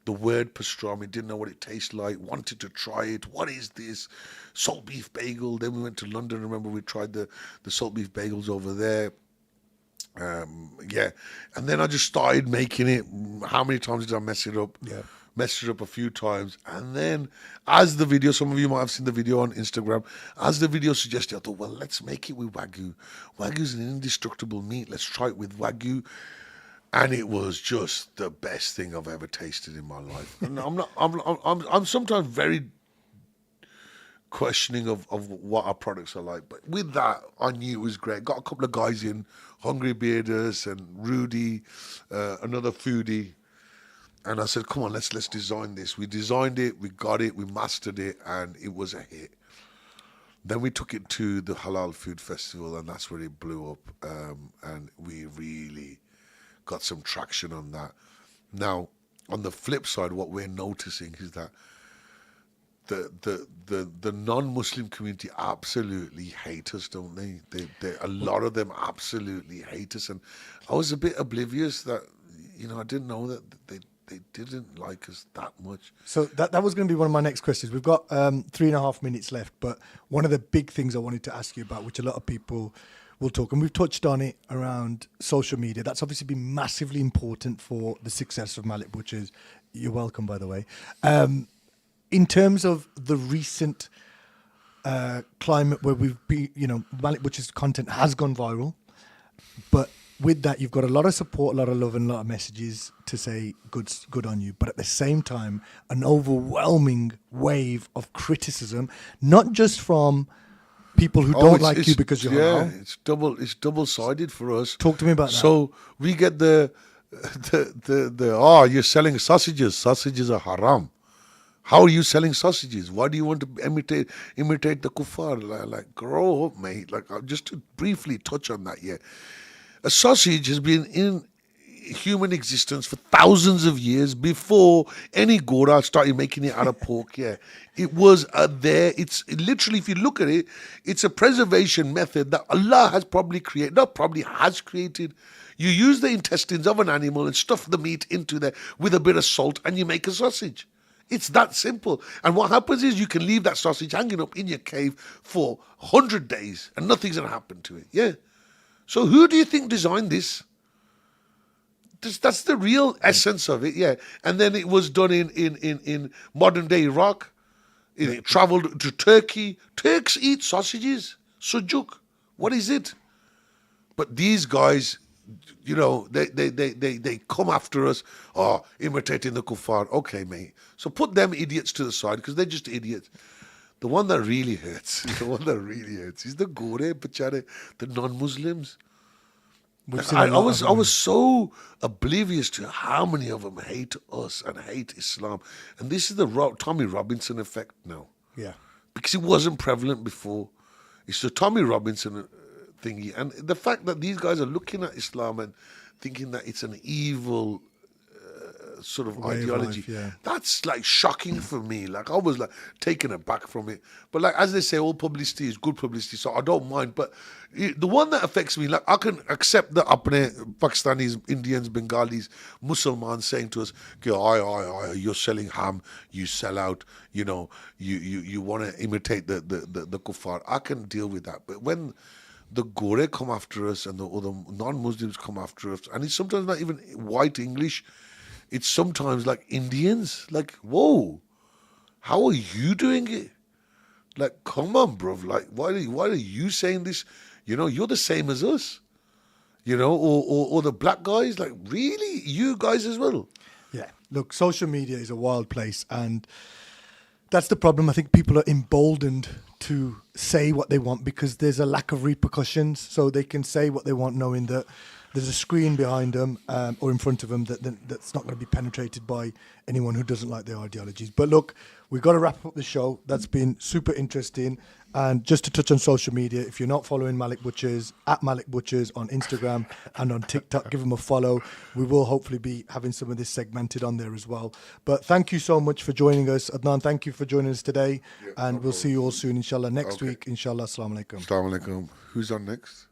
Speaker 2: the word pastrami, didn't know what it tastes like, wanted to try it. What is this? Salt beef bagel. Then we went to London. Remember, we tried the salt beef bagels over there. Yeah. And then I just started making it. How many times did I mess it up?
Speaker 1: Yeah.
Speaker 2: Messed it up a few times. And then as the video, some of you might have seen the video on Instagram, as the video suggested, I thought, well, let's make it with Wagyu. Wagyu's an indestructible meat. Let's try it with Wagyu. And it was just the best thing I've ever tasted in my life. And I'm sometimes very questioning of what our products are like. But with that, I knew it was great. Got a couple of guys in, Hungry Bearders and Rudy, another foodie. and I said, "Come on, let's design this." We designed it, we got it, we mastered it, and it was a hit. Then we took it to the Halal Food Festival, and that's where it blew up. And we really got some traction on that. Now, on the flip side, what we're noticing is that the non-Muslim community absolutely hate us, don't they? They a lot of them absolutely hate us, and I was a bit oblivious that I didn't know that they didn't like us that much.
Speaker 1: So that was going to be one of my next questions. We've got 3.5 minutes left, but one of the big things I wanted to ask you about, which a lot of people will talk, and we've touched on it around social media. That's obviously been massively important for the success of Malik Butchers. You're welcome, by the way. In terms of the recent climate where we've been, Malik Butcher's content has gone viral, but with that, you've got a lot of support, a lot of love, and a lot of messages to say good on you. But at the same time, an overwhelming wave of criticism, not just from people who don't like you because you're halal.
Speaker 2: It's double sided for us.
Speaker 1: Talk to me about that.
Speaker 2: So we get the you're selling sausages. Sausages are haram. How are you selling sausages? Why do you want to imitate the kuffar? Like grow up, mate. Like just to briefly touch on that, yeah. A sausage has been in human existence for thousands of years before any Gora started making it out of pork. Yeah, it was there. It's literally, if you look at it, it's a preservation method that Allah has probably created. Not probably has created. You use the intestines of an animal and stuff the meat into there with a bit of salt, and you make a sausage. It's that simple. And what happens is you can leave that sausage hanging up in your cave for 100 days and nothing's going to happen to it. Yeah. So who do you think designed this? That's the real essence of it, yeah. And then it was done in modern day Iraq. It traveled to Turkey. Turks eat sausages, sujuk. What is it? But these guys, they come after us. Oh, imitating the kuffar. Okay, mate. So put them idiots to the side because they're just idiots. The one that really hurts, is the Gore, Bachare, the non-Muslims. I was so oblivious to how many of them hate us and hate Islam. And this is the Tommy Robinson effect now.
Speaker 1: Yeah.
Speaker 2: Because it wasn't prevalent before. It's the Tommy Robinson thingy. And the fact that these guys are looking at Islam and thinking that it's an evil sort of
Speaker 1: way
Speaker 2: ideology.
Speaker 1: of life, yeah.
Speaker 2: That's like shocking for me. Like I was like taken aback from it. But like as they say, all publicity is good publicity, so I don't mind. But the one that affects me, like I can accept the apne Pakistanis, Indians, Bengalis, Muslims saying to us, you're selling ham, you sell out, you want to imitate the kuffar. I can deal with that. But when the Gore come after us and or the non-Muslims come after us, and it's sometimes not even white English, it's sometimes like Indians. Like, whoa, how are you doing it? Like, come on, bro. Like, why are you saying this? You're the same as us. Or the black guys. Like, really, you guys as well.
Speaker 1: Yeah. Look, social media is a wild place, and that's the problem. I think people are emboldened to say what they want because there's a lack of repercussions. So they can say what they want knowing that there's a screen behind them or in front of them that's not going to be penetrated by anyone who doesn't like their ideologies. But look, we've got to wrap up the show. That's been super interesting. And just to touch on social media, if you're not following Malik Butchers, at Malik Butchers on Instagram and on TikTok, give them a follow. We will hopefully be having some of this segmented on there as well. But thank you so much for joining us. Adnan, thank you for joining us today.
Speaker 2: Yeah,
Speaker 1: and we'll see you all soon, inshallah, next
Speaker 2: Okay.
Speaker 1: week. Inshallah, assalamu alaikum.
Speaker 2: Assalamu alaikum. Who's on next?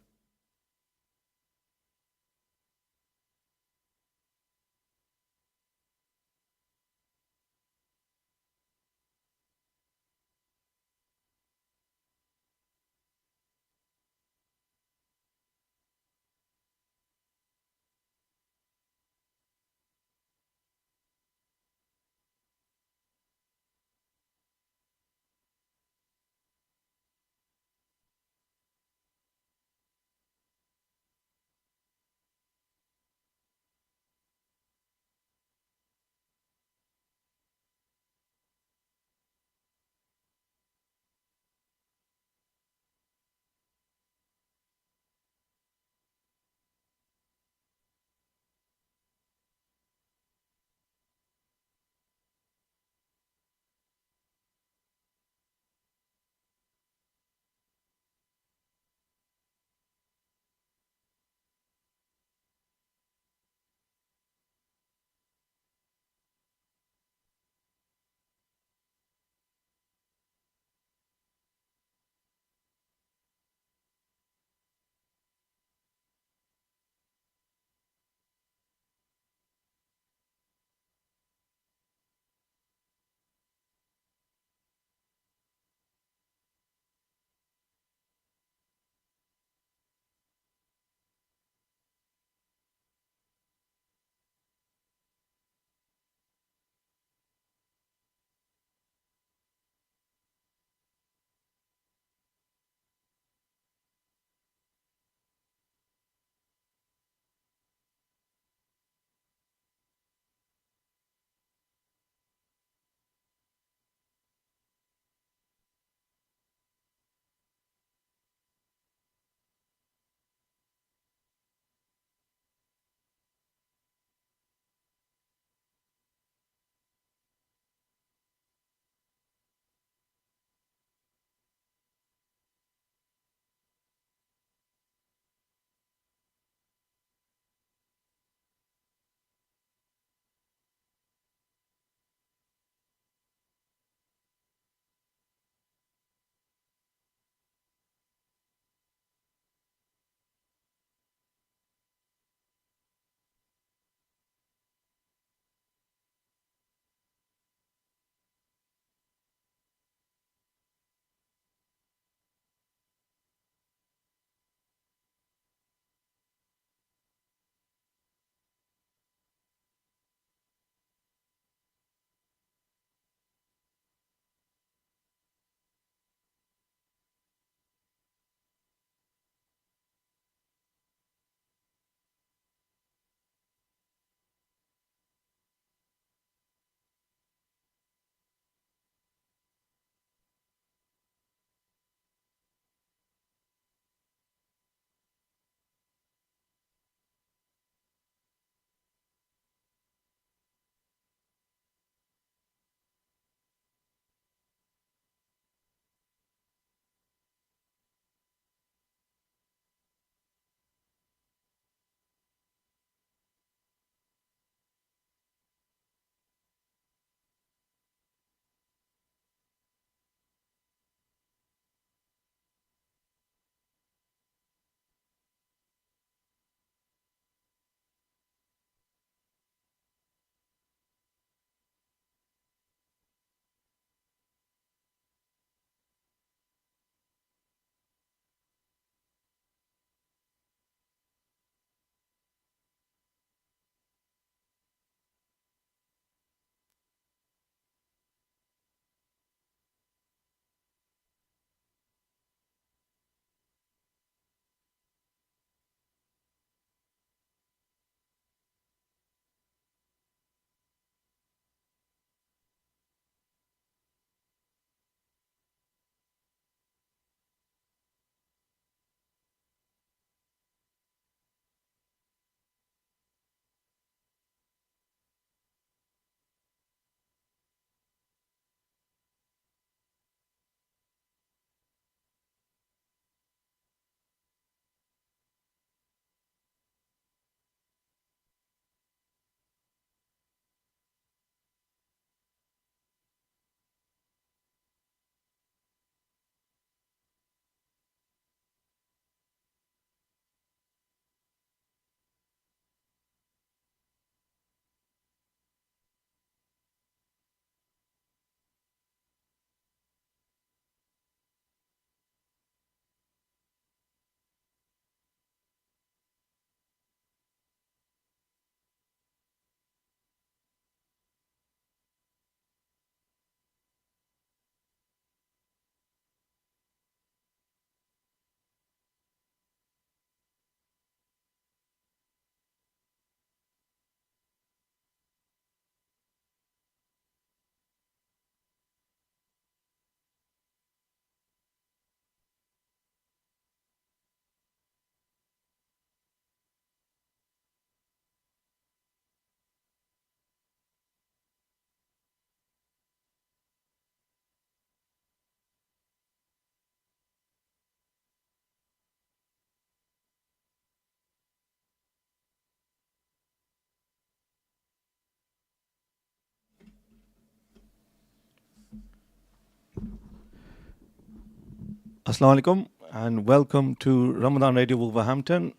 Speaker 3: Assalamu alaikum and welcome to Ramadan Radio Wolverhampton.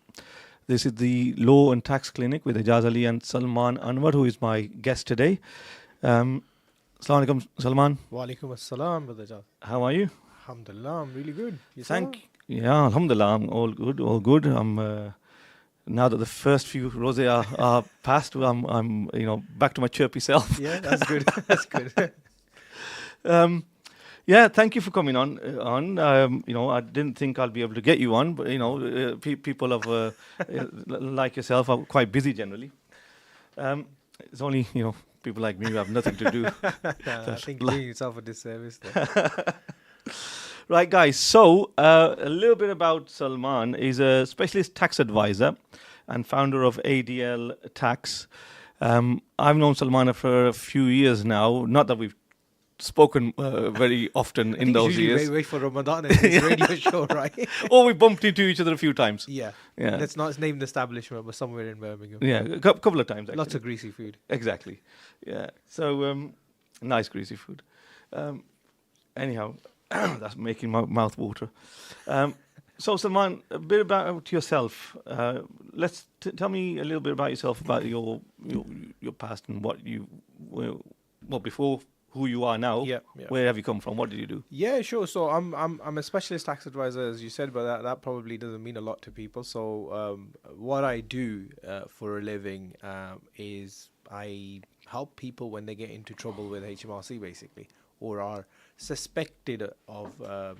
Speaker 3: This is the Law and Tax Clinic with Ajaz Ali and Salman Anwar, who is my guest today. Assalamu alaikum, Salman.
Speaker 4: Wa alaikum assalam, Brother Ajaz.
Speaker 3: How are you?
Speaker 4: Alhamdulillah, I'm really good. Yourself?
Speaker 3: Yeah, alhamdulillah, I'm all good, all good. I'm now that the first few rosé are past, I'm back to my chirpy self.
Speaker 4: Yeah, that's good. That's good.
Speaker 3: Yeah, thank you for coming on. I didn't think I'll be able to get you on, but people of like yourself are quite busy generally. It's only people like me who have nothing to do.
Speaker 4: I think you're doing yourself a disservice there.
Speaker 3: Right, guys. So a little bit about Salman. He's a specialist tax advisor and founder of ADL Tax. I've known Salman for a few years now. Not that we've spoken very often in those years.
Speaker 4: Wait for Ramadan and his radio show, right?
Speaker 3: Or we bumped into each other a few times.
Speaker 4: Yeah.
Speaker 3: Yeah.
Speaker 4: Let's not name the establishment, but somewhere in Birmingham.
Speaker 3: Yeah, a couple of times. Actually.
Speaker 4: Lots of greasy food.
Speaker 3: Exactly. Yeah. So nice greasy food. Anyhow, that's making my mouth water. So Salman, a bit about yourself. Let's tell me a little bit about yourself, about your past and what you before who you are now.
Speaker 4: Yeah.
Speaker 3: Where have you come from? What did you do?
Speaker 4: Yeah, sure. So I'm a specialist tax advisor, as you said, but that probably doesn't mean a lot to people. So what I do for a living is I help people when they get into trouble with HMRC, basically, or are suspected of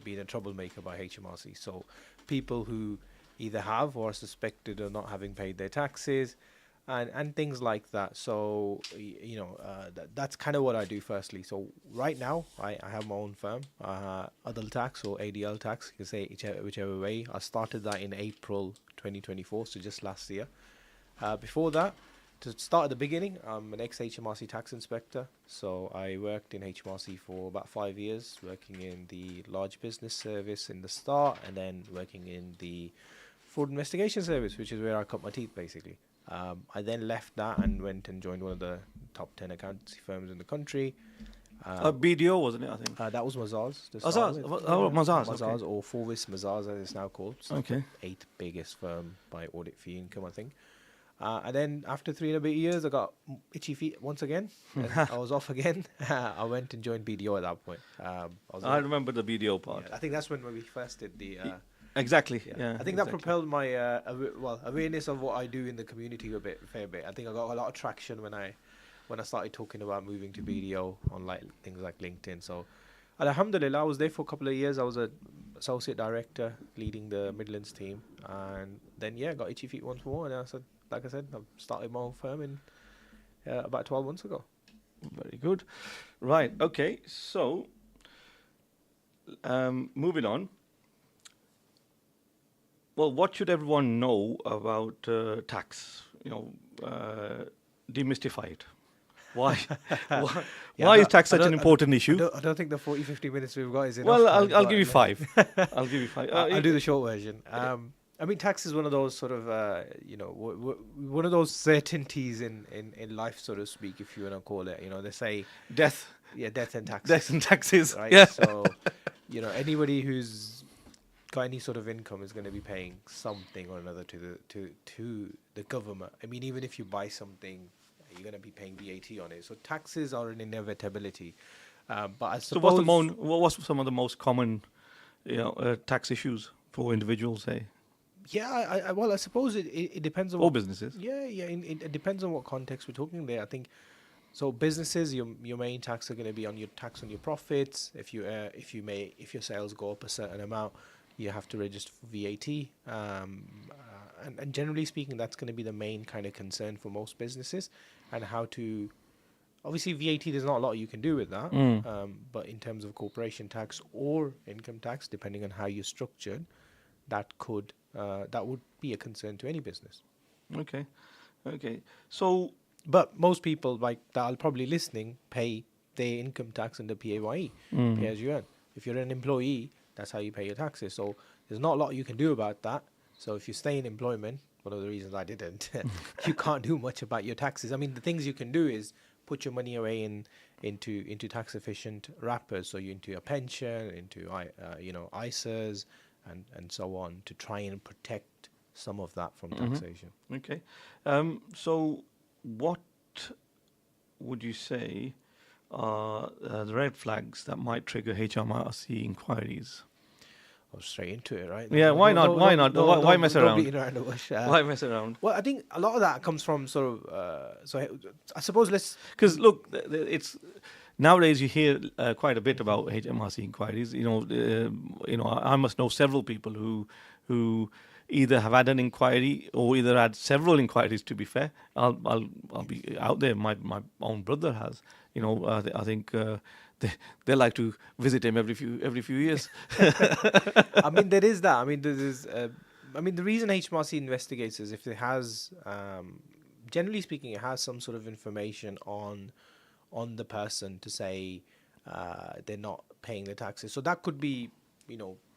Speaker 4: being a troublemaker by HMRC. So people who either have or are suspected of not having paid their taxes, and things like that. So that's kind of what I do. Firstly, so right now I have my own firm, Adl Tax or ADL Tax, you can say whichever way. I started that in April 2024, so just last year. Before that, to start at the beginning, I'm an ex-HMRC tax inspector. So I worked in HMRC for about 5 years, working in the large business service in the start, and then working in the fraud investigation service, which is where I cut my teeth, basically. I then left that and went and joined one of the top 10 accountancy firms in the country.
Speaker 3: BDO, wasn't it, I think?
Speaker 4: That was Mazars.
Speaker 3: Mazars? Oh, Mazars,
Speaker 4: Mazars,
Speaker 3: okay.
Speaker 4: or Forvis Mazars, as it's now called. It's
Speaker 3: Okay.
Speaker 4: the 8th biggest firm by audit fee income, I think. And then after 3 and a bit years, I got itchy feet once again. And I was off again. I went and joined BDO at that point.
Speaker 3: I remember the BDO part.
Speaker 4: I think that's when we first did the...
Speaker 3: Exactly. Yeah.
Speaker 4: I think that propelled my awareness of what I do in the community a fair bit. I think I got a lot of traction when I started talking about moving to BDO on things like LinkedIn. So, alhamdulillah, I was there for a couple of years. I was an associate director leading the Midlands team, and then got itchy feet once more. And I said, I started my own firm in about 12 months ago.
Speaker 3: Very good. Right. Okay. So, moving on. Well, what should everyone know about tax? Demystify it. Why? Why is tax such an important issue?
Speaker 4: I don't think the 40-50 minutes we've got is enough.
Speaker 3: Well,
Speaker 4: time,
Speaker 3: I'll give you 5. I'll give you 5.
Speaker 4: I'll do the short version. I mean, tax is one of those sort of, one of those certainties in life, so to speak, if you want to call it. They say
Speaker 3: death.
Speaker 4: Yeah, death and taxes.
Speaker 3: Death and taxes.
Speaker 4: Right.
Speaker 3: Yeah.
Speaker 4: So, anybody who's got any sort of income is going to be paying something or another to the government. I mean, even if you buy something, you're going to be paying VAT on it. So taxes are an inevitability. But I suppose...
Speaker 3: So what's some of the most common, tax issues for individuals, say?
Speaker 4: Yeah, I suppose it depends on...
Speaker 3: Or businesses.
Speaker 4: Yeah. It depends on what context we're talking there. I think... So businesses, your main tax are going to be on your tax on your profits. If your sales go up a certain amount, you have to register for VAT. And generally speaking, that's going to be the main kind of concern for most businesses, and how to... Obviously, VAT, there's not a lot you can do with that. But in terms of corporation tax or income tax, depending on how you're structured, that would be a concern to any business.
Speaker 3: Okay. So...
Speaker 4: But most people that are probably listening pay their income tax under PAYE, pay as you earn. If you're an employee, that's how you pay your taxes. So there's not a lot you can do about that. So if you stay in employment, one of the reasons I didn't, you can't do much about your taxes. I mean, the things you can do is put your money away into tax efficient wrappers, so you into your pension, into ISAs and so on, to try and protect some of that from taxation.
Speaker 3: Okay. So what would you say are the red flags that might trigger HMRC inquiries?
Speaker 4: Or straight into it, right?
Speaker 3: Yeah, why not? Why not? Why mess around?
Speaker 4: Beating around the bush.
Speaker 3: Why mess around?
Speaker 4: Well, I think a lot of that comes from sort of. So I suppose let's.
Speaker 3: Because look, it's nowadays you hear quite a bit about HMRC inquiries. I must know several people who either have had an inquiry or either had several inquiries. To be fair, I'll be out there. My own brother has. I think. They like to visit him every few years.
Speaker 4: I mean, there is that. I mean, the reason HMRC investigates is if it has, generally speaking, it has some sort of information on the person to say they're not paying the taxes. So that could be,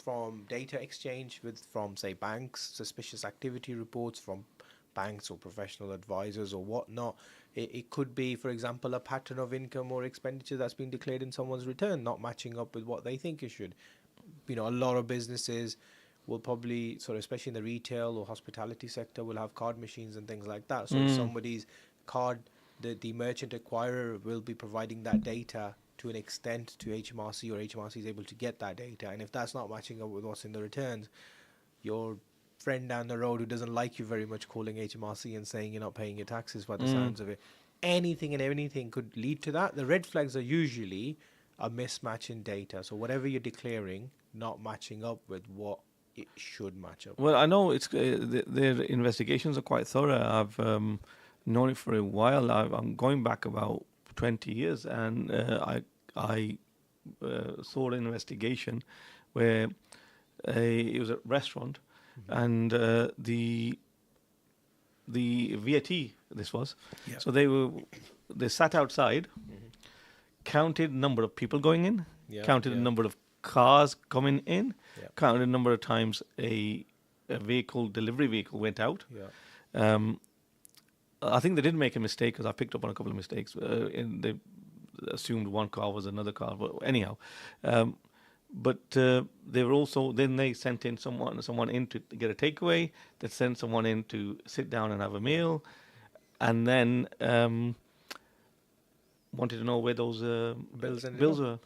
Speaker 4: from data exchange from say banks, suspicious activity reports from banks or professional advisors or whatnot. It could be, for example, a pattern of income or expenditure that's been declared in someone's return not matching up with what they think it should. A lot of businesses will probably, sort of, especially in the retail or hospitality sector, will have card machines and things like that. So if somebody's card, the merchant acquirer will be providing that data to an extent to HMRC, or HMRC is able to get that data. And if that's not matching up with what's in the returns, your friend down the road who doesn't like you very much calling HMRC and saying you're not paying your taxes by the sounds of it. Anything and anything could lead to that. The red flags are usually a mismatch in data. So whatever you're declaring not matching up with what it should match up.
Speaker 3: Well, I know it's their investigations are quite thorough. I've known it for a while. I'm going back about 20 years, and I saw an investigation where it was a restaurant. And the VAT, this was. Yeah. So they sat outside, counted number of people going in, counted the number of cars coming in, counted the number of times a delivery vehicle went out. Yeah. I think they did make a mistake, because I picked up on a couple of mistakes. They assumed one car was another car, but anyhow. But they were also, then they sent in someone in to get a takeaway. They sent someone in to sit down and have a meal, and then wanted to know where those bills were.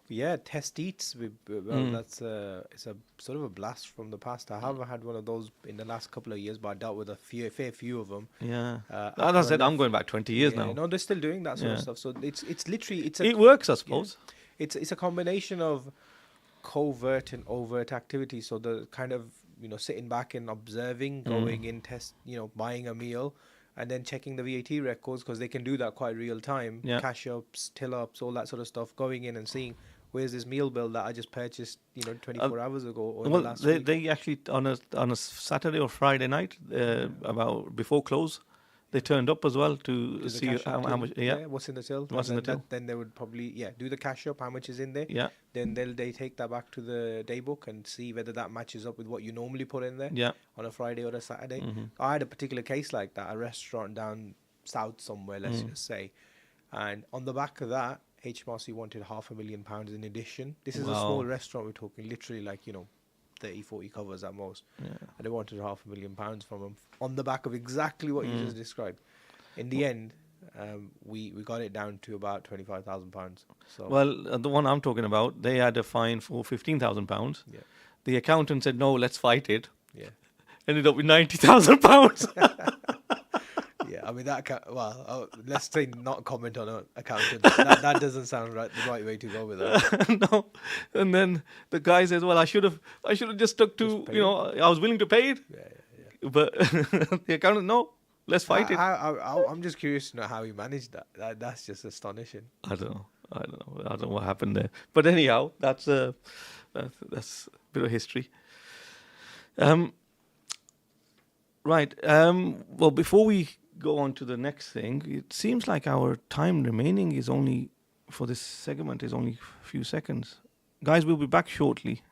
Speaker 4: Yeah, test eats. That's it's a sort of a blast from the past. I haven't had one of those in the last couple of years, but I dealt with a fair few of them.
Speaker 3: Yeah, as I said, I'm going back 20 years now.
Speaker 4: No, they're still doing that sort of stuff. So it's literally
Speaker 3: it works, I suppose.
Speaker 4: Yeah. It's a combination of covert and overt activity. So the kind of sitting back and observing, going in, buying a meal, and then checking the VAT records, because they can do that quite real time. Yeah. Cash ups, till ups, all that sort of stuff. Going in and seeing where's this meal bill that I just purchased 24 hours ago or in the last week.
Speaker 3: They actually on a Saturday or Friday night about before close. They turned up as well to see how much. Yeah,
Speaker 4: what's in the till?
Speaker 3: What's in the till?
Speaker 4: Then they would probably do the cash up, how much is in there.
Speaker 3: Yeah.
Speaker 4: Then they take that back to the day book and see whether that matches up with what you normally put in there.
Speaker 3: Yeah.
Speaker 4: On a Friday or a Saturday. I had a particular case like that, a restaurant down south somewhere, let's just say, and on the back of that, HMRC wanted £500,000 in addition. This is a small restaurant. We're talking literally 30, 40 covers at most. Yeah. And they wanted £500,000 from them on the back of exactly what you just described. In the end, we got it down to about £25,000. So
Speaker 3: the one I'm talking about, they had a fine for £15,000. Yeah. The accountant said, no, let's fight it. Yeah. Ended up with £90,000.
Speaker 4: Yeah, I mean let's say not comment on an accountant. that doesn't sound the right way to go with that.
Speaker 3: No, and then the guy says, "Well, I should have just stuck to I was willing to pay it." Yeah. But the accountant, no, let's fight it.
Speaker 4: I'm just curious to know how he managed that. That's just astonishing.
Speaker 3: I don't know. I don't know what happened there. But anyhow, that's a bit of history. Right. Well, before we go on to the next thing, it seems like our time remaining is only for this segment is only a few seconds. Guys, we'll be back shortly.